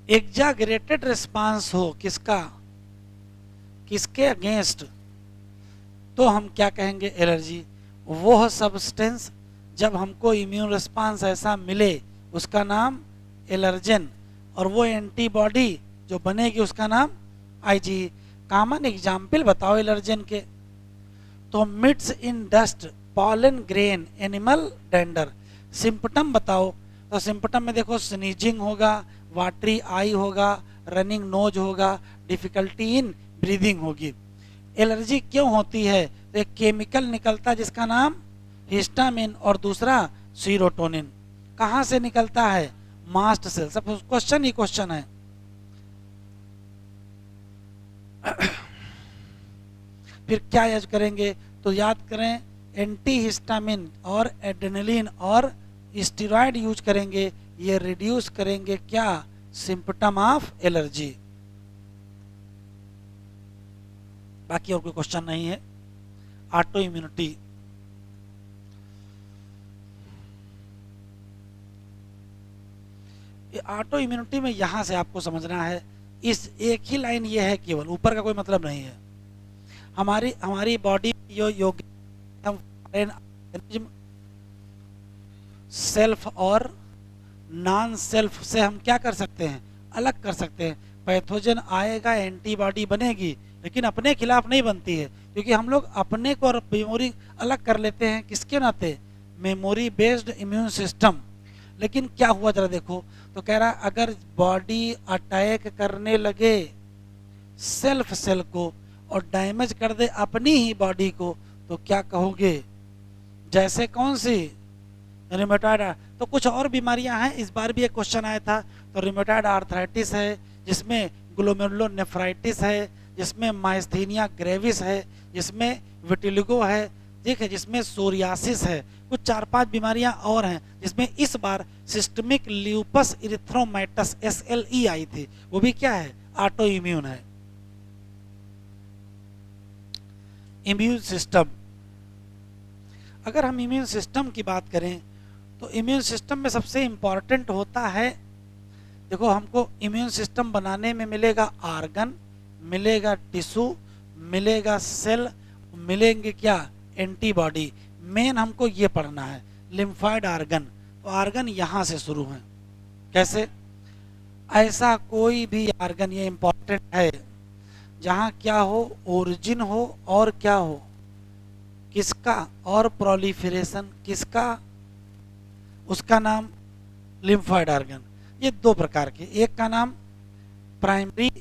एग्जागरेटेड रिस्पांस हो किसका किसके अगेंस्ट, तो हम क्या कहेंगे एलर्जी। वो सब्सटेंस जब हमको इम्यून रिस्पांस ऐसा मिले उसका नाम एलर्जन, और वो एंटीबॉडी जो बनेगी उसका नाम आईजी। कॉमन एग्जाम्पल बताओ एलर्जन के, तो mites in dust, pollen grain, animal dander. Symptom बताओ, तो सिम्पटम में देखो स्नीजिंग होगा, वाटरी आई होगा, रनिंग नोज होगा, डिफिकल्टी इन ब्रीदिंग होगी। एलर्जी क्यों होती है, तो एक केमिकल निकलता है जिसका नाम हिस्टामिन और दूसरा सीरोटोनिन। कहाँ से निकलता है मास्ट सेल, सब क्वेश्चन ही क्वेश्चन है। फिर क्या याद करेंगे, तो याद करें एंटी हिस्टामिन और एड्रेनलिन और स्टेरॉइड यूज करेंगे, ये रिड्यूस करेंगे क्या सिम्पटम ऑफ एलर्जी। बाकी और कोई क्वेश्चन नहीं है। ऑटो इम्यूनिटी, ऑटो इम्यूनिटी में यहां से आपको समझना है, इस एक ही लाइन ये है, केवल ऊपर का कोई मतलब नहीं है। हमारी बॉडी सेल्फ और नॉन सेल्फ से हम क्या कर सकते हैं अलग कर सकते हैं। पैथोजन आएगा एंटीबॉडी बनेगी, लेकिन अपने खिलाफ नहीं बनती है, क्योंकि हम लोग अपने को और मेमोरी अलग कर लेते हैं किसके नाते मेमोरी बेस्ड इम्यून सिस्टम। लेकिन क्या हुआ जरा देखो, तो कह रहा अगर बॉडी अटैक करने लगे सेल्फ सेल को और डैमेज कर दे अपनी ही बॉडी को, तो क्या कहोगे, जैसे कौन सी रिमेटॉइड। तो कुछ और बीमारियां हैं, इस बार भी एक क्वेश्चन आया था, तो रिमेटॉइड आर्थराइटिस है, जिसमें ग्लोमेरुलोनेफ्राइटिस है, जिसमें माइस्थीनिया ग्रेविस है, जिसमें विटिलिगो है, ठीक है, जिसमें सोरियासिस है, कुछ 4-5 बीमारियां और हैं, जिसमें इस बार सिस्टमिक ल्यूपस इरिथ्रोमाइटस SLE आई थी, वो भी क्या है ऑटो इम्यून है। इम्यून सिस्टम, अगर हम इम्यून सिस्टम की बात करें तो इम्यून सिस्टम में सबसे इंपॉर्टेंट होता है, देखो हमको इम्यून सिस्टम बनाने में मिलेगा आर्गन, मिलेगा टिश्यू, मिलेगा सेल, मिलेंगे क्या, एंटीबॉडी। मेन हमको ये पढ़ना है लिम्फाइड आर्गन, तो आर्गन यहाँ से शुरू है। कैसे, ऐसा कोई भी आर्गन, ये इंपॉर्टेंट है, जहाँ क्या हो, ओरिजिन हो और क्या हो, किसका, और प्रोलिफरेशन किसका, उसका नाम लिम्फाइड आर्गन। ये दो प्रकार के, एक का नाम प्राइमरी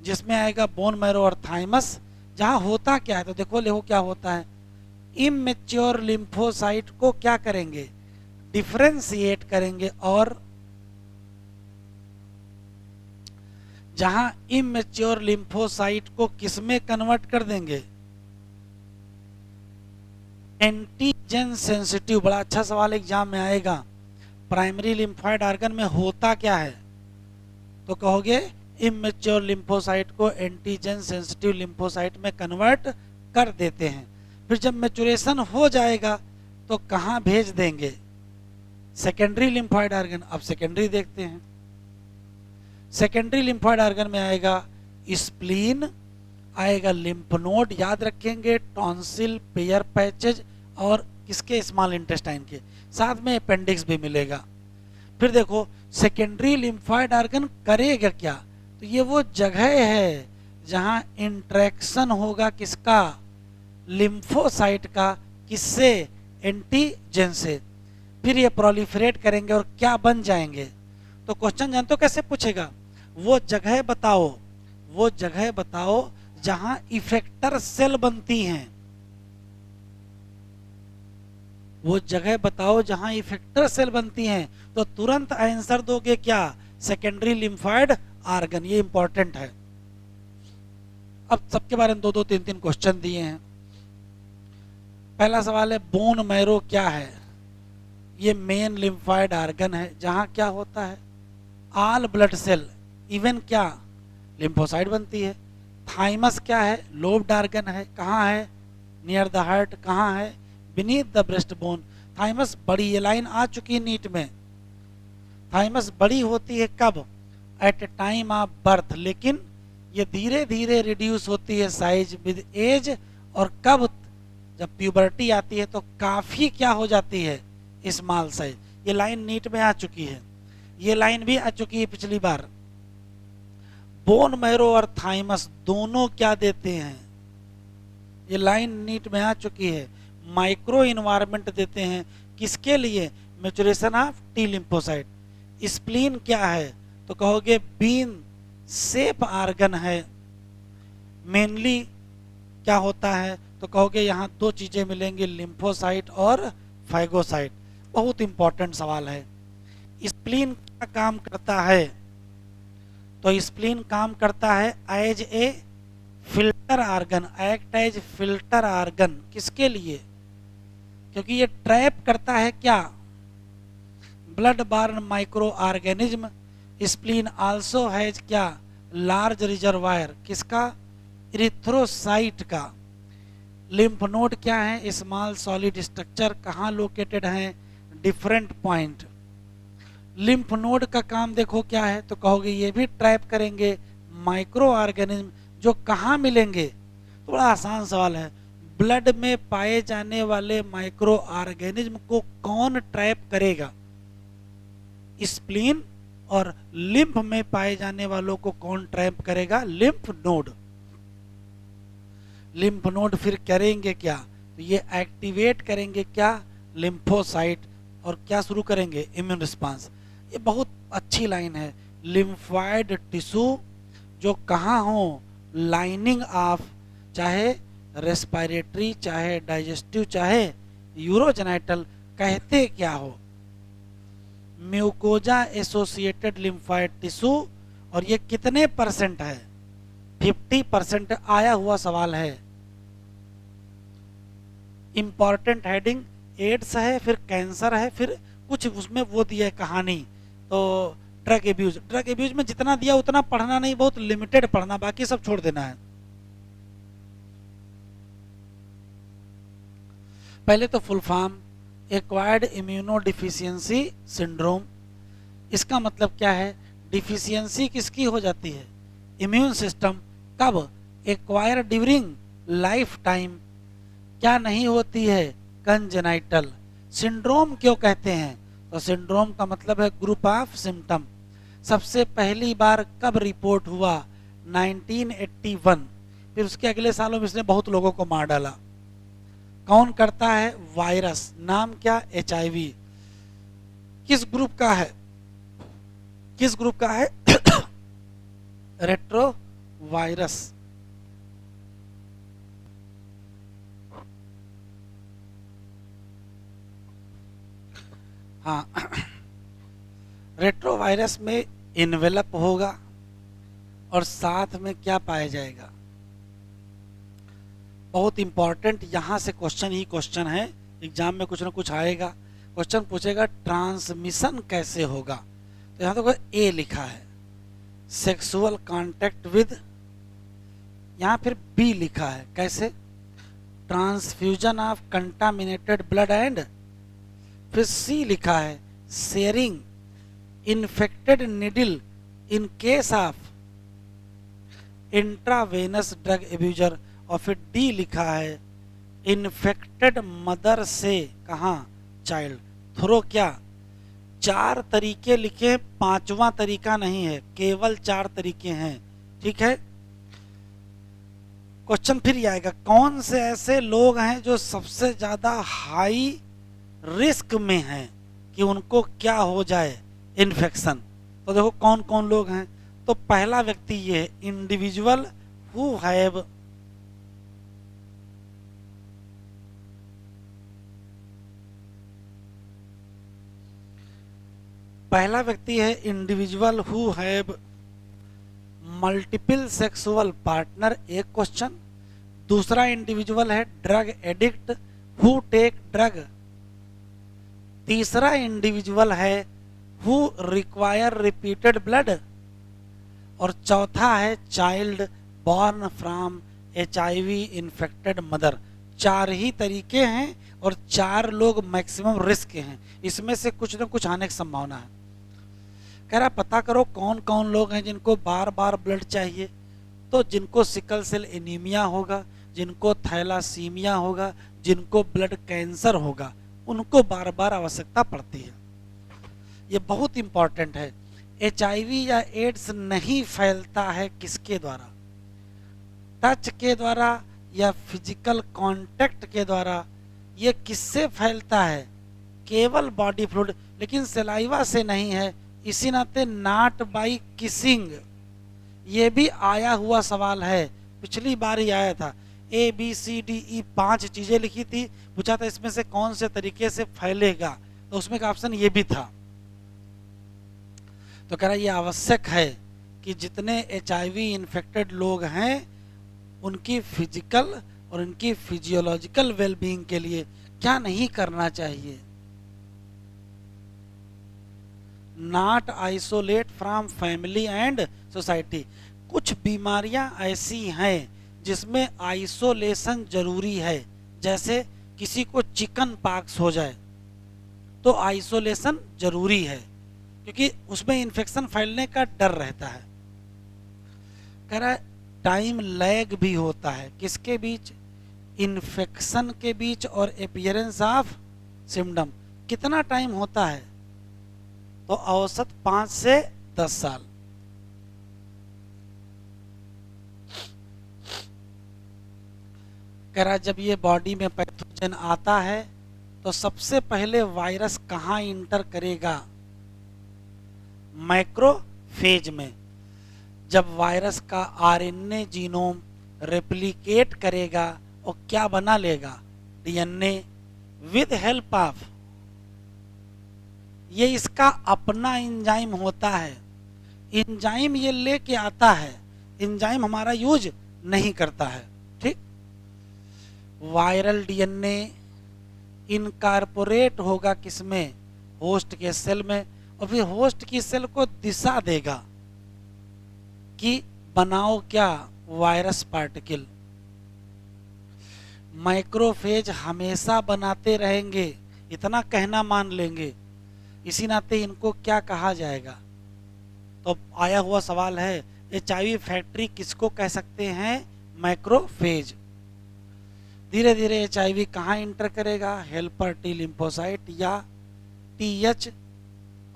जिसमें आएगा बोन मैरो और थाइमस, जहाँ होता क्या है, तो देखो क्या होता है, इमेच्योर लिम्फोसाइट को क्या करेंगे, डिफरेंशिएट करेंगे, और जहां इमेच्योर लिम्फोसाइट को किसमें कन्वर्ट कर देंगे, एंटीजन सेंसिटिव। बड़ा अच्छा सवाल एग्जाम में आएगा, प्राइमरी लिम्फाइड आर्गन में होता क्या है, तो कहोगे इमेच्योर लिम्फोसाइट को एंटीजन सेंसिटिव लिम्फोसाइट में कन्वर्ट कर देते हैं। फिर जब मैचुरेशन हो जाएगा तो कहां भेज देंगे, सेकेंडरी लिम्फाइड आर्गन। अब सेकेंडरी देखते हैं, सेकेंडरी लिम्फाइड आर्गन में आएगा स्प्लीन, आएगा लिम्फ नोड, याद रखेंगे, टॉन्सिल, पेयर पैचेज और किसके, स्मॉल इंटेस्टाइन के, साथ में अपेंडिक्स भी मिलेगा। फिर देखो सेकेंडरी लिम्फाइड आर्गन करेगा क्या, तो ये वो जगह है जहां इंट्रैक्शन होगा किसका, लिम्फोसाइट का, किससे, एंटीजन से। फिर ये प्रोलिफरेट करेंगे और क्या बन जाएंगे, तो क्वेश्चन जानते हो कैसे पूछेगा, वो जगह बताओ, वो जगह बताओ जहां इफेक्टर सेल बनती हैं, वो जगह बताओ जहां इफेक्टर सेल बनती हैं, तो तुरंत आंसर दोगे क्या, सेकेंडरी लिम्फाइड आर्गन। ये इंपॉर्टेंट है। अब सबके बारे में दो दो तीन तीन क्वेश्चन दिए हैं। पहला सवाल है बोन मैरो क्या है, ये मेन लिम्फाइड आर्गन है जहां क्या होता है, ऑल ब्लड सेल, इवन क्या, लिम्फोसाइट बनती है। थाइमस क्या है, लोब्ड आर्गन है, कहाँ है, नियर द हार्ट, कहाँ है, beneath the breast bone. Thymus बड़ी, ये लाइन आ चुकी है नीट में, थाइमस बड़ी होती है कब, at a time of birth, लेकिन ये धीरे धीरे रिड्यूस होती है साइज विद एज, और कब, जब प्यूबर्टी आती है तो काफी क्या हो जाती है, स्मॉल साइज। ये लाइन नीट में आ चुकी है, ये लाइन भी आ चुकी है पिछली बार। बोन मैरो और थाइमस दोनों क्या देते हैं, ये लाइन नीट में आ चुकी है, माइक्रो इन्वायरमेंट देते हैं, किसके लिए, maturation of T lymphocyte. Spleen क्या है, तो कहोगे बीन शेप आर्गन है, मेनली क्या होता है, तो कहोगे यहाँ दो चीजें मिलेंगी, लिम्फोसाइट और फाइगोसाइट। बहुत इंपॉर्टेंट सवाल है। स्प्लीन क्या काम करता है, तो स्प्लीन काम करता है as a filter organ, act as filter organ, किसके लिए, क्योंकि ये ट्रैप करता है क्या, blood borne micro organism. Spleen also has क्या, लार्ज रिजर्वायर, किसका, इरिथ्रोसाइट का। लिम्फ नोड क्या है, स्मॉल सॉलिड स्ट्रक्चर, कहाँ लोकेटेड हैं, डिफरेंट पॉइंट। लिम्फ नोड का काम देखो क्या है, तो कहोगे ये भी ट्रैप करेंगे माइक्रो ऑर्गेनिज्म, जो कहाँ मिलेंगे, थोड़ा आसान सवाल है, ब्लड में पाए जाने वाले माइक्रो ऑर्गेनिज्म को कौन ट्रैप करेगा, स्प्लीन, और लिम्फ में पाए जाने वालों को कौन ट्रैप करेगा, लिम्फ नोड। लिम्फ नोड फिर करेंगे क्या, तो ये एक्टिवेट करेंगे क्या, लिम्फोसाइट, और क्या शुरू करेंगे, इम्यून रिस्पांस। ये बहुत अच्छी लाइन है, लिम्फॉइड टिश्यू जो कहाँ हो, लाइनिंग ऑफ, चाहे रेस्पिरेटरी, चाहे डाइजेस्टिव, चाहे यूरोजेनाइटल, कहते क्या हो, म्यूकोजा एसोसिएटेड लिम्फॉइड टिश्यू। और ये कितने परसेंट है, 50% आया हुआ सवाल है। इंपॉर्टेंट हेडिंग एड्स है, फिर कैंसर है, फिर कुछ उसमें वो दिया है कहानी, तो ड्रग एब्यूज। ड्रग एब्यूज में जितना दिया उतना पढ़ना नहीं, बहुत लिमिटेड पढ़ना, बाकी सब छोड़ देना है। पहले तो full form, acquired immunodeficiency syndrome. इसका मतलब क्या है, डिफिशियंसी किसकी हो जाती है, इम्यून सिस्टम, कब, एक्वायर ड्यूरिंग लाइफ टाइम, क्या नहीं होती है, कंजेनाइटल। सिंड्रोम क्यों कहते हैं, तो सिंड्रोम का मतलब है ग्रुप ऑफ सिम्टम। सबसे पहली बार कब रिपोर्ट हुआ, 1981। फिर उसके अगले सालों में इसने बहुत लोगों को मार डाला। कौन करता है, वायरस। नाम क्या, HIV। किस ग्रुप का है, किस ग्रुप का है रेट्रो वायरस। हाँ रेट्रो वायरस में इन्वेलप होगा और साथ में क्या पाया जाएगा, बहुत इंपॉर्टेंट, यहां से क्वेश्चन ही क्वेश्चन है, एग्जाम में कुछ ना कुछ आएगा। क्वेश्चन पूछेगा ट्रांसमिशन कैसे होगा, तो यहां तो ए लिखा है, सेक्सुअल कांटेक्ट विद, यहां फिर बी लिखा है, कैसे, transfusion of contaminated blood and, फिर सी लिखा है sharing infected needle in case of intravenous drug abuser, और फिर डी लिखा है इन्फेक्टेड मदर से कहा चाइल्ड थ्रो। क्या 4 तरीके लिखे, 5वां तरीका नहीं है, केवल 4 तरीके हैं, ठीक है। क्वेश्चन फिर ये आएगा, कौन से ऐसे लोग हैं जो सबसे ज्यादा हाई रिस्क में हैं कि उनको क्या हो जाए, इन्फेक्शन। तो देखो कौन कौन लोग हैं, तो पहला व्यक्ति ये है, इंडिविजुअल हु हैव पहला व्यक्ति है individual who have multiple sexual partner, एक क्वेश्चन। दूसरा इंडिविजुअल है drug addict who take drug. तीसरा इंडिविजुअल है हु रिक्वायर रिपीटेड ब्लड। और चौथा है child born from HIV infected mother. 4 ही तरीके हैं और 4 लोग मैक्सिमम रिस्क के हैं, इसमें से कुछ ना कुछ आने की संभावना है। कह रहा पता करो कौन कौन लोग हैं जिनको बार बार ब्लड चाहिए, तो जिनको सिकल सेल एनीमिया होगा, जिनको थैलासीमिया होगा, जिनको ब्लड कैंसर होगा, उनको बार बार आवश्यकता पड़ती है। ये बहुत इंपॉर्टेंट है। HIV या एड्स नहीं फैलता है किसके द्वारा, टच के द्वारा या फिजिकल कांटेक्ट के द्वारा। ये किससे फैलता है, केवल बॉडी फ्लूइड, लेकिन सलाइवा से नहीं है। इसी नाते नॉट बाई किसिंग, ये भी आया हुआ सवाल है, पिछली बार ही आया था। ABCDE 5 चीजें लिखी थी, पूछा था इसमें से कौन से तरीके से फैलेगा, तो उसमें का ऑप्शन ये भी था। तो कह रहा ये आवश्यक है कि जितने HIV इन्फेक्टेड लोग हैं उनकी फिजिकल और उनकी फिजियोलॉजिकल वेलबींग के लिए क्या नहीं करना चाहिए, not isolate from family and society. कुछ बीमारियां ऐसी हैं जिसमें आइसोलेशन जरूरी है, जैसे किसी को चिकन पॉक्स हो जाए तो आइसोलेशन जरूरी है, क्योंकि उसमें इन्फेक्शन फैलने का डर रहता है। कह रहा है टाइम लैग भी होता है, किसके बीच, इन्फेक्शन के बीच और अपीयरेंस ऑफ सिम्टम। कितना टाइम होता है, तो औसत 5 से 10 साल। कह रहा जब ये बॉडी में पैथोजन आता है तो सबसे पहले वायरस कहाँ इंटर करेगा, मैक्रोफेज में। जब वायरस का RNA जीनोम रेप्लिकेट करेगा और क्या बना लेगा, DNA विद हेल्प ऑफ, ये इसका अपना एंजाइम होता है, एंजाइम ये लेके आता है, एंजाइम हमारा यूज नहीं करता है, ठीक। वायरल DNA इनकॉर्पोरेट होगा किसमें, होस्ट के सेल में, और फिर होस्ट की सेल को दिशा देगा कि बनाओ क्या, वायरस पार्टिकल। माइक्रोफेज हमेशा बनाते रहेंगे, इतना कहना मान लेंगे, इसी नाते इनको क्या कहा जाएगा। तो आया हुआ सवाल है HIV फैक्ट्री किसको कह सकते हैं, माइक्रोफेज। धीरे धीरे HIV कहाँ इंटर करेगा, हेल्पर टी लिम्फोसाइट या TH,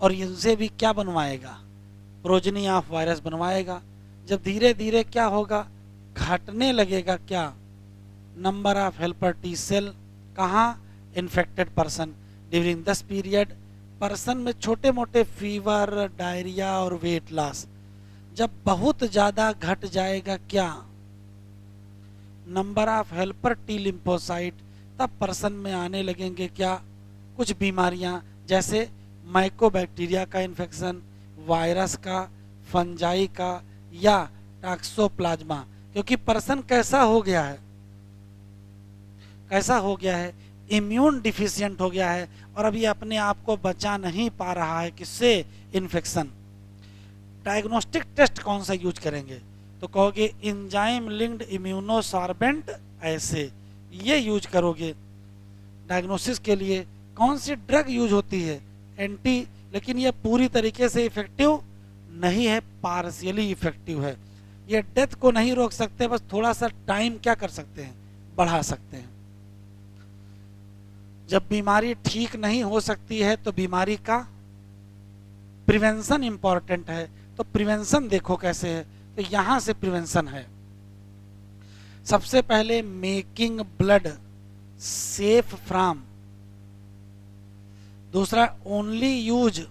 और इनसे भी क्या बनवाएगा, प्रोजनी ऑफ वायरस बनवाएगा। जब धीरे धीरे क्या होगा, घटने लगेगा क्या, number of helper T cell, कहाँ, infected person during this period, person में छोटे मोटे फीवर, डायरिया और वेट लॉस। जब बहुत ज़्यादा घट जाएगा क्या, number of helper T lymphocyte, तब पर्सन में आने लगेंगे क्या, कुछ बीमारियां, जैसे माइकोबैक्टीरिया का इन्फेक्शन, वायरस का, फंजाई का या टॉक्सोप्लाज्मा। क्योंकि पर्सन कैसा हो गया है, कैसा हो गया है, इम्यून डिफिशिएंट हो गया है, और अभी अपने आप को बचा नहीं पा रहा है किससे, इन्फेक्शन। डायग्नोस्टिक टेस्ट कौन सा यूज करेंगे, तो कहोगे एंजाइम लिंक्ड इम्यूनोसार्बेंट, ऐसे ये यूज करोगे। डायग्नोसिस के लिए कौन सी ड्रग यूज होती है, एंटी, लेकिन ये पूरी तरीके से इफेक्टिव नहीं है, पार्शियली इफेक्टिव है। ये डेथ को नहीं रोक सकते, बस थोड़ा सा टाइम क्या कर सकते हैं, बढ़ा सकते हैं। जब बीमारी ठीक नहीं हो सकती है तो बीमारी का प्रिवेंशन इंपॉर्टेंट है। तो प्रिवेंशन देखो कैसे है, तो यहां से प्रिवेंशन है, सबसे पहले मेकिंग ब्लड सेफ फ्रॉम, दूसरा ओनली यूज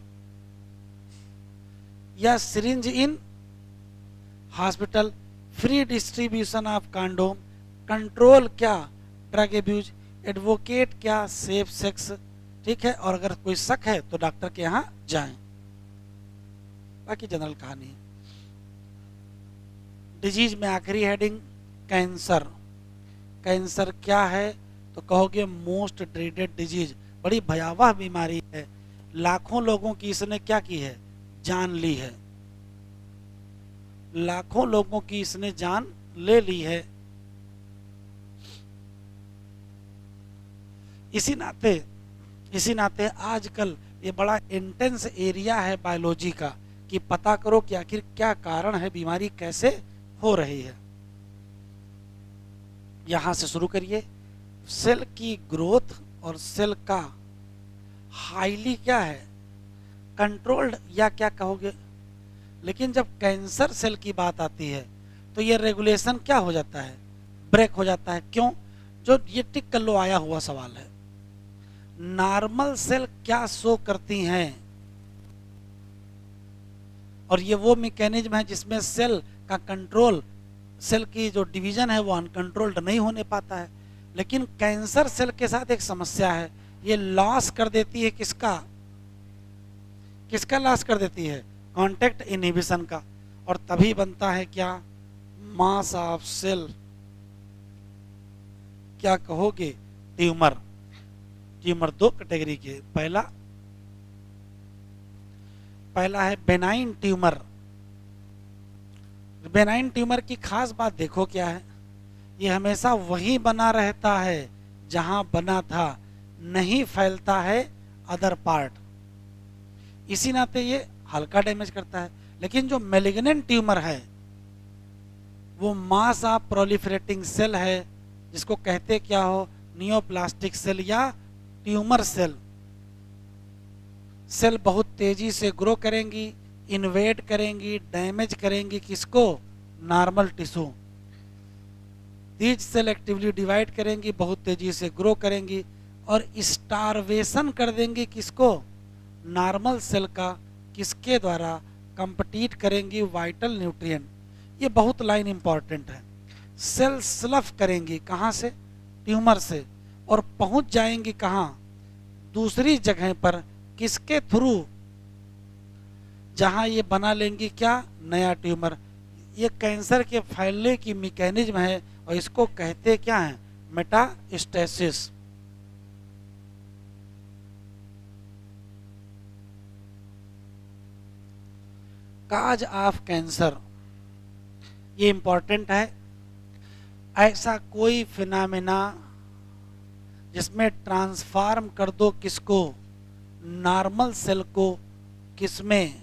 या syringe in hospital, free distribution of condom, control क्या, ड्रग एब्यूज, एडवोकेट क्या, सेफ सेक्स, ठीक है। और अगर कोई शक है तो डॉक्टर के यहाँ जाएं। बाकी जनरल कहानी। डिजीज में आखिरी हेडिंग कैंसर। कैंसर क्या है, तो कहोगे मोस्ट ड्रीडेड डिजीज, बड़ी भयावह बीमारी है, लाखों लोगों की इसने क्या की है, जान ली है, लाखों लोगों की इसने जान ले ली है। इसी नाते आजकल ये बड़ा इंटेंस एरिया है बायोलॉजी का, कि पता करो कि आखिर क्या कारण है, बीमारी कैसे हो रही है। यहां से शुरू करिए, सेल की ग्रोथ और सेल का हाईली क्या है, कंट्रोल्ड या क्या कहोगे। लेकिन जब कैंसर सेल की बात आती है तो ये रेगुलेशन क्या हो जाता है, ब्रेक हो जाता है। क्यों, जो ये टिक कर लो आया हुआ सवाल है। नॉर्मल सेल क्या शो करती हैं, और ये वो मैकेनिज्म है जिसमें सेल का कंट्रोल, सेल की जो डिवीजन है वो अनकंट्रोल्ड नहीं होने पाता है। लेकिन कैंसर सेल के साथ एक समस्या है, ये लॉस कर देती है किसका, किसका लॉस कर देती है, कांटेक्ट इनहिबिशन का, और तभी बनता है क्या, मास ऑफ सेल, क्या कहोगे, ट्यूमर। ट्यूमर दो कैटेगरी के, पहला है बेनाइन ट्यूमर। बेनाइन ट्यूमर की खास बात देखो क्या है, ये हमेशा वहीं बना रहता है जहां बना था, नहीं फैलता है अदर पार्ट, इसी नाते ये हल्का डैमेज करता है। लेकिन जो मैलिग्नेंट ट्यूमर है वो मास ऑफ प्रोलिफरेटिंग सेल है, जिसको कहते क्या हो, नियोप्लास्टिक सेल या ट्यूमर सेल। सेल बहुत तेजी से ग्रो करेंगी, इन्वेड करेंगी, डैमेज करेंगी किसको, normal tissue. These cell actively divide करेंगी, बहुत तेजी से ग्रो करेंगी, और स्टारवेशन कर देंगी किसको, नॉर्मल सेल का, किसके द्वारा, कंपटीट करेंगी वाइटल न्यूट्रिएंट। ये बहुत लाइन इंपॉर्टेंट है। सेल स्लफ करेंगी कहाँ से, ट्यूमर से, और पहुंच जाएंगी कहाँ, दूसरी जगह पर, किसके थ्रू, जहां ये बना लेंगी क्या, नया ट्यूमर। ये कैंसर के फैलने की मैकेनिज्म है, और इसको कहते क्या है, मेटास्टेसिस। काज ऑफ कैंसर, ये इंपॉर्टेंट है। ऐसा कोई फिनोमेना जिसमें ट्रांसफॉर्म कर दो किसको, नॉर्मल सेल को, किसमें,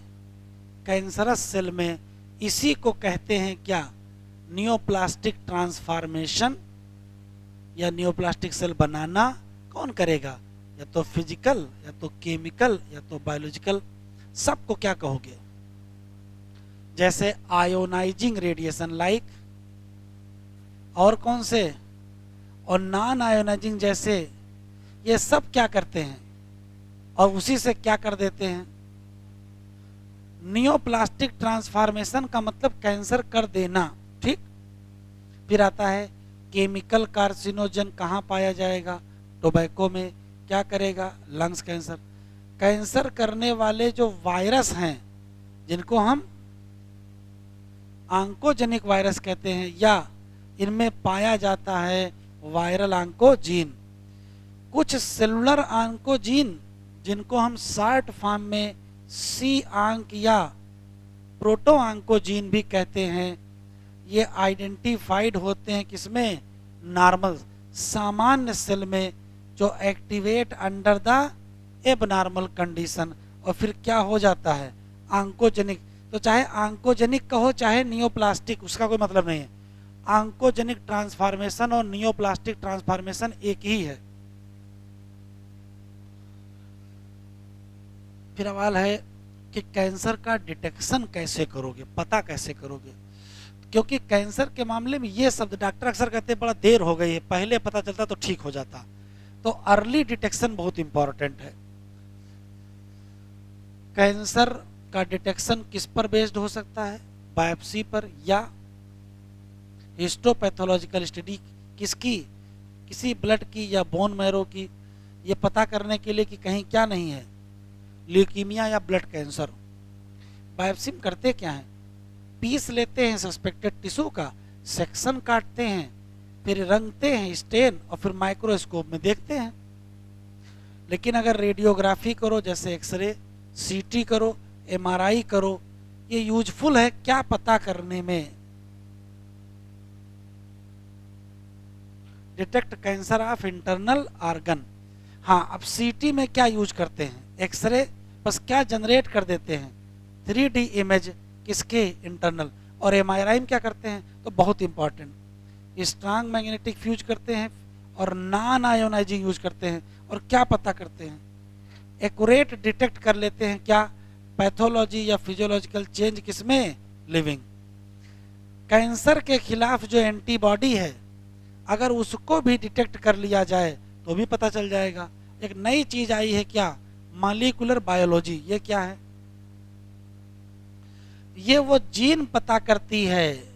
कैंसरस सेल में, इसी को कहते हैं क्या, नियोप्लास्टिक ट्रांसफॉर्मेशन। या नियोप्लास्टिक सेल बनाना कौन करेगा? या तो फिजिकल, या तो केमिकल, या तो बायोलॉजिकल। सबको क्या कहोगे? जैसे आयोनाइजिंग रेडिएशन लाइक, और कौन से? और नॉन आयोनाइजिंग जैसे। ये सब क्या करते हैं और उसी से क्या कर देते हैं? नियोप्लास्टिक ट्रांसफॉर्मेशन का मतलब कैंसर कर देना, ठीक। फिर आता है केमिकल कार्सिनोजन, कहाँ पाया जाएगा? टोबैको में। क्या करेगा? Lungs cancer. कैंसर करने वाले जो वायरस हैं, जिनको हम आंकोजेनिक वायरस कहते हैं, या इनमें पाया जाता है वायरल आंकोजीन। कुछ सेलुलर आंकोजीन, जिनको हम शॉर्ट फॉर्म में सी आंक या प्रोटो आंकोजीन भी कहते हैं, ये आइडेंटिफाइड होते हैं किसमें? नॉर्मल, सामान्य सेल में, जो activate under the abnormal condition, और फिर क्या हो जाता है? आंकोजेनिक। तो चाहे आंकोजेनिक कहो चाहे नियोप्लास्टिक, उसका कोई मतलब नहीं है। आंकोजेनिक ट्रांसफॉर्मेशन और नियोप्लास्टिक ट्रांसफॉर्मेशन एक ही है। फिर सवाल है कि कैंसर का डिटेक्शन कैसे करोगे, पता कैसे करोगे? क्योंकि कैंसर के मामले में ये शब्द डॉक्टर अक्सर कहते हैं बड़ा देर हो गई है, पहले पता चलता तो ठीक हो जाता। तो अर्ली डिटेक्शन बहुत इंपॉर्टेंट है। कैंसर का डिटेक्शन किस पर बेस्ड हो सकता है? बायोप्सी पर, या हिस्टोपैथोलॉजिकल स्टडी किसकी? किसी ब्लड की या बोन मैरो की, ये पता करने के लिए कि कहीं क्या नहीं है, ल्यूकीमिया या ब्लड कैंसर। बायोप्सी में करते क्या है? पीस लेते हैं सस्पेक्टेड टिश्यू का, सेक्शन काटते हैं, फिर रंगते हैं स्टेन, और फिर माइक्रोस्कोप में देखते हैं। लेकिन अगर रेडियोग्राफी करो, जैसे एक्सरे, सीटी करो, एमआरआई करो, ये यूजफुल है क्या पता करने में? Detect cancer of internal organ. हाँ, अब सीटी में क्या यूज करते हैं? एक्सरे बस क्या जनरेट कर देते हैं? 3D इमेज किसके? इंटरनल। और एमआरआई में क्या करते हैं? तो बहुत इंपॉर्टेंट, स्ट्रांग मैग्नेटिक फ्यूज करते हैं और नॉन आयोनाइजिंग यूज करते हैं। और क्या पता करते हैं? एक्यूरेट डिटेक्ट कर लेते हैं क्या? पैथोलॉजी या फिजियोलॉजिकल चेंज किसमें? लिविंग। कैंसर के खिलाफ जो एंटीबॉडी है, अगर उसको भी डिटेक्ट कर लिया जाए तो भी पता चल जाएगा। एक नई चीज आई है क्या? Molecular biology. ये क्या है? ये वो जीन पता करती है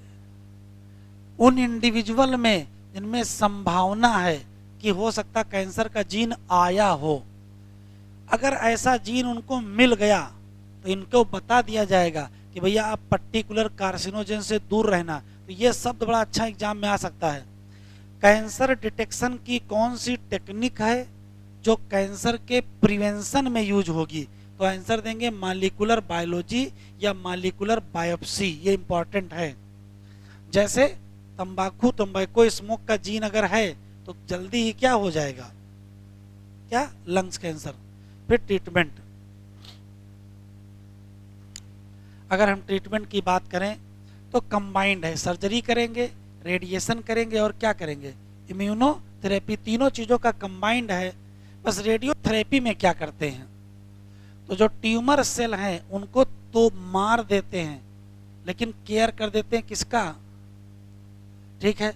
उन इंडिविजुअल में जिनमें संभावना है कि हो सकता कैंसर का जीन आया हो। अगर ऐसा जीन उनको मिल गया तो इनको बता दिया जाएगा कि भैया आप पर्टिकुलर कार्सिनोजन से दूर रहना। तो ये शब्द बड़ा अच्छा एग्जाम में आ सकता है। कैंसर डिटेक्शन की कौन सी टेक्निक है जो कैंसर के प्रिवेंशन में यूज होगी? तो आंसर देंगे मॉलिक्यूलर बायोलॉजी या मॉलिक्यूलर बायोप्सी। ये इंपॉर्टेंट है। जैसे तंबाकू स्मोक का जीन अगर है तो जल्दी ही क्या हो जाएगा? क्या? Lungs cancer. फिर ट्रीटमेंट, अगर हम ट्रीटमेंट की बात करें तो कंबाइंड है, सर्जरी करेंगे, रेडिएशन करेंगे और क्या करेंगे? इम्यूनोथेरेपी। तीनों चीजों का कंबाइंड है। बस रेडियोथेरेपी में क्या करते हैं? तो जो ट्यूमर सेल हैं उनको तो मार देते हैं, लेकिन केयर कर देते हैं किसका? ठीक है।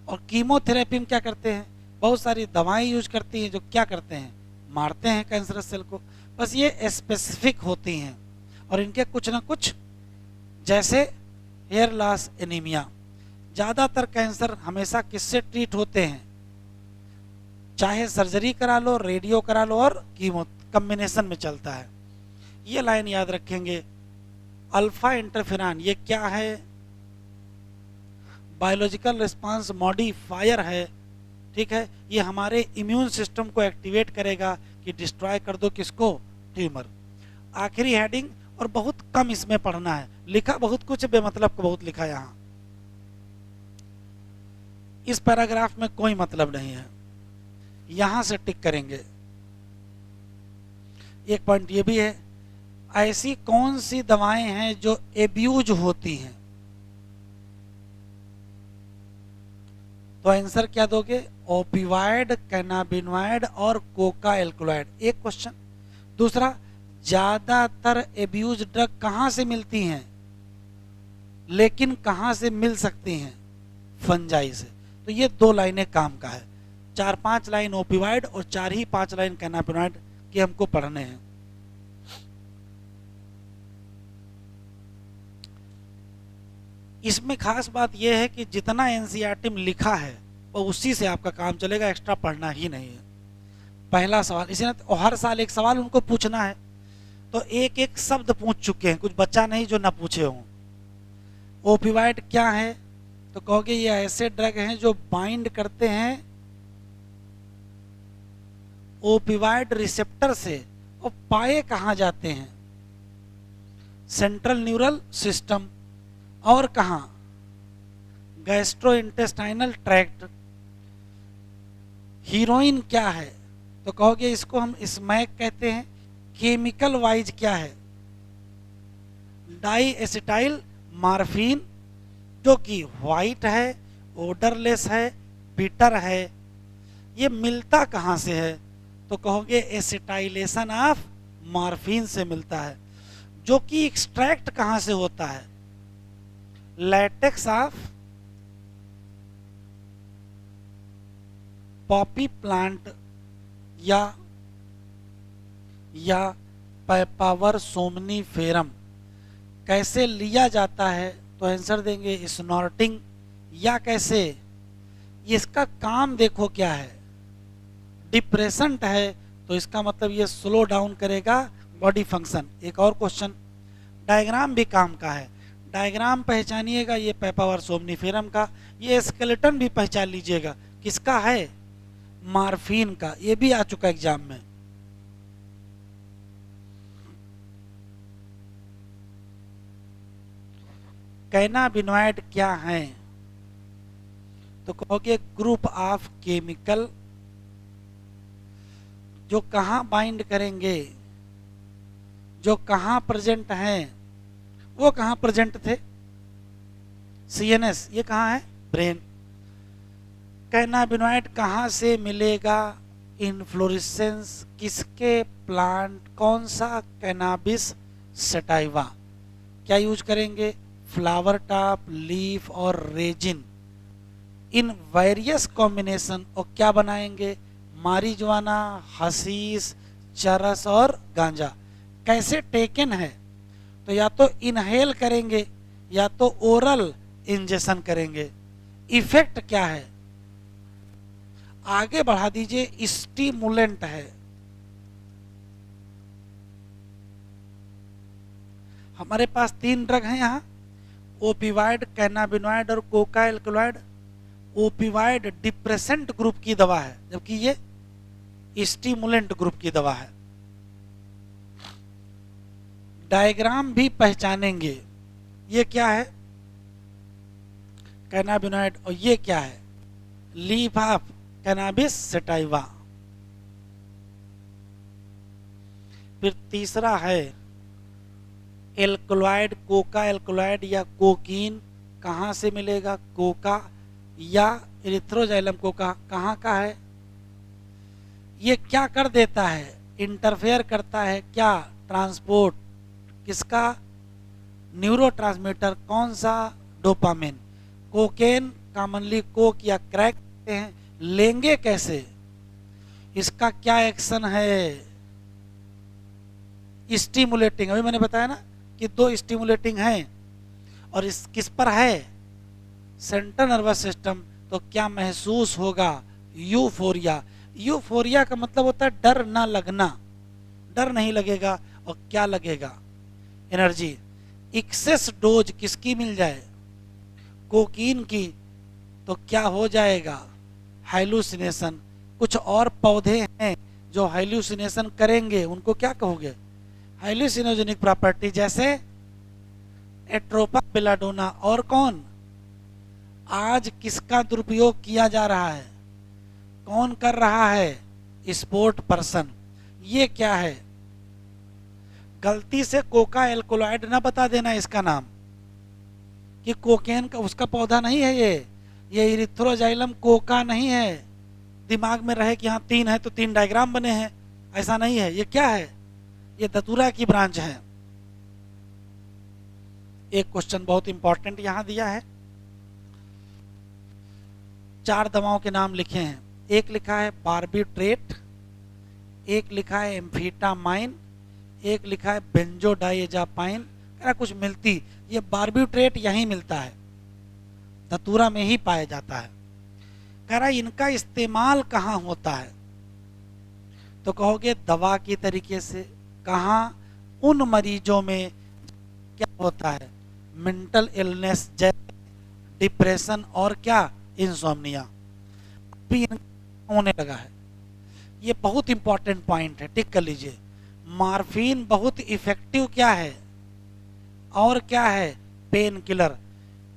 और कीमोथेरेपी में क्या करते हैं? बहुत सारी दवाएं यूज करती हैं जो क्या करते हैं? मारते हैं कैंसरस सेल को। बस ये स्पेसिफिक होती हैं और इनके कुछ ना कुछ, जैसे हेयर लॉस, एनीमिया। ज्यादातर कैंसर हमेशा किससे ट्रीट होते हैं? चाहे सर्जरी करा लो, रेडियो करा लो और कीमो, कॉम्बिनेशन में चलता है। ये लाइन याद रखेंगे। अल्फा इंटरफेरॉन ये क्या है? बायोलॉजिकल रिस्पांस मॉडिफायर है। ठीक है, ये हमारे इम्यून सिस्टम को एक्टिवेट करेगा कि डिस्ट्रॉय कर दो किसको? ट्यूमर। आखिरी हेडिंग, और बहुत कम इसमें पढ़ना है, लिखा बहुत कुछ, बेमतलब को बहुत लिखा। यहां इस पैराग्राफ में कोई मतलब नहीं है, यहां से टिक करेंगे। एक पॉइंट ये भी है, ऐसी कौन सी दवाएं हैं जो एब्यूज होती हैं? तो आंसर क्या दोगे? ओपिवाइड, कैनाबिनॉइड और कोका एल्कलॉइड, एक क्वेश्चन। दूसरा, ज्यादातर एब्यूज ड्रग कहाँ से मिलती हैं, लेकिन कहाँ से मिल सकती हैं, फंजाई से। तो ये 2 लाइनें काम का है। 4-5 लाइन ओपिवाइड और 4 ही 5 लाइन कैनाबिनॉइड के हमको पढ़ने हैं। इसमें खास बात यह है कि जितना एनसीईआरटी में लिखा है वो उसी से आपका काम चलेगा, एक्स्ट्रा पढ़ना ही नहीं है। पहला सवाल, इसी ने हर साल एक सवाल उनको पूछना है, तो एक एक शब्द पूछ चुके हैं, कुछ बच्चा नहीं जो ना पूछे हों। ओपिवाइड क्या है, तो कहोगे ये ऐसे ड्रग हैं जो बाइंड करते हैं ओपिवाइड रिसेप्टर से, और पाए कहाँ जाते हैं, सेंट्रल न्यूरल सिस्टम, और कहाँ, गैस्ट्रोइंटेस्टाइनल ट्रैक्ट। हीरोइन क्या है, तो कहोगे इसको हम स्मैक कहते हैं। केमिकल वाइज क्या है, डाई एसिटाइल मार्फिन, जो कि वाइट है, ओडरलेस है, बिटर है। ये मिलता कहाँ से है, तो कहोगे एसिटाइलेशन ऑफ मार्फिन से मिलता है। जो कि एक्सट्रैक्ट कहाँ से होता है, लैटेक्स ऑफ पॉपी प्लांट या पैपावर सोमनीफेरम। कैसे लिया जाता है, तो आंसर देंगे स्नॉर्टिंग, या कैसे। इसका काम देखो क्या है, डिप्रेसेंट है, तो इसका मतलब ये स्लो डाउन करेगा बॉडी फंक्शन। एक और क्वेश्चन, डायग्राम भी काम का है, डायग्राम पहचानिएगा ये पैपावर सोमनीफेरम का। ये स्केलेटन भी पहचान लीजिएगा, किसका है, मार्फिन का। ये भी आ चुका एग्जाम में। कैनाबिनॉइड क्या है, तो कहोगे ग्रुप ऑफ केमिकल जो कहाँ बाइंड करेंगे, जो कहाँ प्रेजेंट हैं। वो कहाँ प्रेजेंट थे, सीएनएस, ये कहाँ है, ब्रेन। कैनाबिनॉइड कहाँ से मिलेगा, इन्फ्लोरेसेंस, किसके प्लांट, कौन सा, कैनाबिस सटाइवा। क्या यूज करेंगे, फ्लावर टॉप, लीफ और रेजिन, इन वेरियस कॉम्बिनेशन। और क्या बनाएंगे, मारिजुआना, हशीश, चरस और गांजा। कैसे टेकन है, तो या तो इनहेल करेंगे या तो ओरल इंजेक्शन करेंगे। इफेक्ट क्या है, आगे बढ़ा दीजिए, स्टिमुलेंट है। हमारे पास 3 ड्रग हैं यहाँ, ओपिवाइड, कैनाबिनॉइड और कोका एल्कलॉइड। ओपिवाइड डिप्रेसेंट ग्रुप की दवा है, जबकि ये स्टिमुलेंट ग्रुप की दवा है। डायग्राम भी पहचानेंगे, ये क्या है, कैनाबिनॉइड, और ये क्या है, लीफ ऑफ कैनाबिस सटाइवा। फिर तीसरा है एल्कलॉइड, कोका एल्कलॉइड या कोकीन कहाँ से मिलेगा, कोका या एरिथ्रोजाइलम कोका कहाँ का है। ये क्या कर देता है, इंटरफेयर करता है क्या, ट्रांसपोर्ट, किसका, न्यूरोट्रांसमीटर, कौन सा, डोपामिन। कोकेन कॉमनली कोक या क्रैक कहते हैं। लेंगे कैसे, इसका क्या एक्शन है, स्टिमुलेटिंग। अभी मैंने बताया ना कि 2 स्टिमुलेटिंग हैं, और इस किस पर है, सेंट्रल नर्वस सिस्टम। तो क्या महसूस होगा, यूफोरिया। यूफोरिया का मतलब होता है डर ना लगना, डर नहीं लगेगा। और क्या लगेगा, एनर्जी। एक्सेस डोज किसकी मिल जाए, कोकीन की, तो क्या हो जाएगा, हाइलुसिनेशन। कुछ और पौधे हैं जो हाइलुसिनेशन करेंगे, उनको क्या कहोगे, हाइलुसिनोजेनिक प्रॉपर्टी, जैसे एट्रोपा बेलाडोना। और कौन, आज किसका दुरुपयोग किया जा रहा है, कौन कर रहा है, स्पोर्ट पर्सन। ये क्या है, गलती से कोका एल्कोलॉइड ना बता देना इसका नाम, कि कोकेन का उसका पौधा नहीं है ये इरिथ्रोजाइलम कोका नहीं है, दिमाग में रहे कि यहाँ 3 है तो 3 डायग्राम बने हैं, ऐसा नहीं है। ये क्या है? ये धतूरा की ब्रांच है। एक क्वेश्चन बहुत इंपॉर्टेंट यहां दिया है, 4 दवाओं के नाम लिखे हैं। एक लिखा है बार्बिट्रेट, एक लिखा है एम्फीटामाइन, एक लिखा है बेंजोडाइएजापाइन। कह रहा कुछ मिलती, ये बार्बिट्रेट यहीं मिलता है, धतूरा में ही पाया जाता है। कह रहा इनका इस्तेमाल कहाँ होता है? तो कहोगे दवा की तरीके से। कहाँ? उन मरीजों में क्या होता है, मेंटल इलनेस जैसे डिप्रेशन और क्या, इंसोम्निया भी होने लगा है। ये बहुत इंपॉर्टेंट पॉइंट है, टिक कर लीजिए। मॉर्फिन बहुत इफेक्टिव क्या है और क्या है, पेन किलर।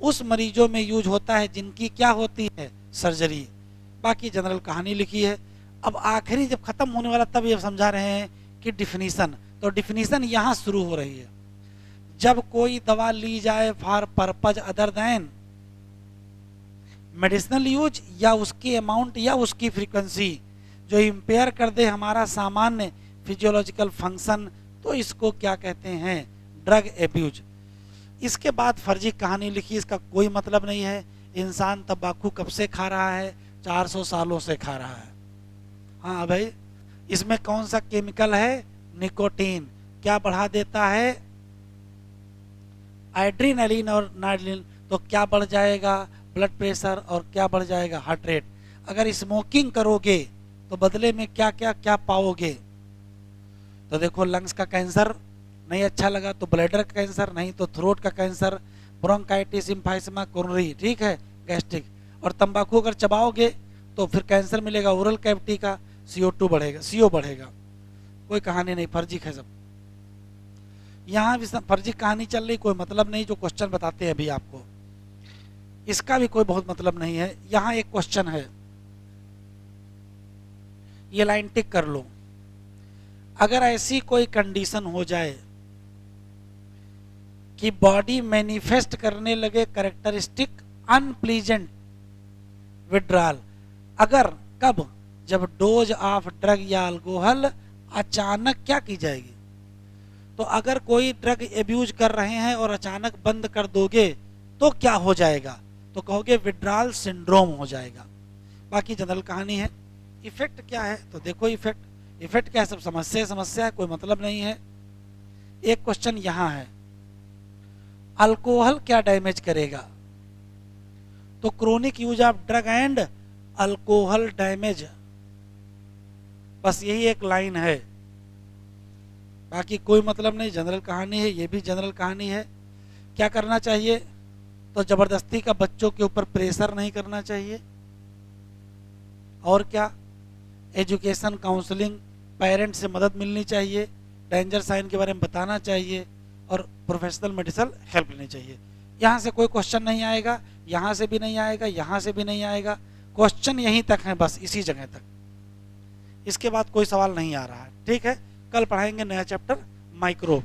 उस मरीजों में यूज होता है जिनकी क्या होती है, सर्जरी। बाकी जनरल कहानी लिखी है। अब आखिरी जब खत्म होने वाला तब ये समझा रहे हैं कि डिफिनीशन, तो डिफिनीशन यहाँ शुरू हो रही है। जब कोई दवा ली जाए for purpose other than medicinal use, या उसकी अमाउंट या उसकी फ्रीक्वेंसी जो इम्पेयर कर दे हमारा सामान्य फिजियोलॉजिकल फंक्शन, तो इसको क्या कहते हैं, ड्रग एब्यूज। इसके बाद फर्जी कहानी लिखी, इसका कोई मतलब नहीं है। इंसान तंबाकू कब से खा रहा है, 400 सालों से खा रहा है। हाँ भाई, इसमें कौन सा केमिकल है, निकोटीन। क्या बढ़ा देता है, एड्रीनलिन और नाइलिन। तो क्या बढ़ जाएगा, ब्लड प्रेशर, और क्या बढ़ जाएगा, हार्ट रेट। अगर स्मोकिंग करोगे तो बदले में क्या क्या क्या पाओगे? तो देखो, लंग्स का कैंसर नहीं अच्छा लगा तो ब्लैडर का कैंसर, नहीं तो थ्रोट का कैंसर, ब्रोंकाइटिस, इम्फाइसमा, कोरोनरी, ठीक है, गैस्ट्रिक। और तंबाकू अगर चबाओगे तो फिर कैंसर मिलेगा ओरल कैविटी का, CO2 बढ़ेगा, CO बढ़ेगा। कोई कहानी नहीं, फर्जी है सब। यहाँ भी फर्जी कहानी चल रही, कोई मतलब नहीं। जो क्वेश्चन बताते हैं अभी आपको, इसका भी कोई बहुत मतलब नहीं है। यहाँ एक क्वेश्चन है, ये लाइन टिक कर लो। अगर ऐसी कोई कंडीशन हो जाए कि बॉडी मैनिफेस्ट करने लगे कैरेक्टरिस्टिक अनप्लीजेंट विड्रॉल, अगर कब, जब डोज ऑफ ड्रग या अल्कोहल अचानक क्या की जाएगी। तो अगर कोई ड्रग एब्यूज कर रहे हैं और अचानक बंद कर दोगे तो क्या हो जाएगा? तो कहोगे विड्रॉल सिंड्रोम हो जाएगा। बाकी जनरल कहानी है। इफेक्ट क्या है? तो देखो, इफेक्ट क्या है, सब समस्या है, कोई मतलब नहीं है। एक क्वेश्चन यहाँ है, अल्कोहल क्या डैमेज करेगा? तो chronic use of drug and alcohol damage, बस यही एक लाइन है, बाकी कोई मतलब नहीं। जनरल कहानी है, ये भी जनरल कहानी है। क्या करना चाहिए? तो जबरदस्ती का बच्चों के ऊपर प्रेशर नहीं करना चाहिए। और क्या, एजुकेशन, काउंसलिंग, पेरेंट्स से मदद मिलनी चाहिए, डेंजर साइन के बारे में बताना चाहिए, और प्रोफेशनल मेडिकल हेल्प लेनी चाहिए। यहाँ से कोई क्वेश्चन नहीं आएगा, यहाँ से भी नहीं आएगा, यहाँ से भी नहीं आएगा। क्वेश्चन यहीं तक है, बस इसी जगह तक। इसके बाद कोई सवाल नहीं आ रहा है, ठीक है। कल पढ़ाएंगे नया चैप्टर, माइक्रोब।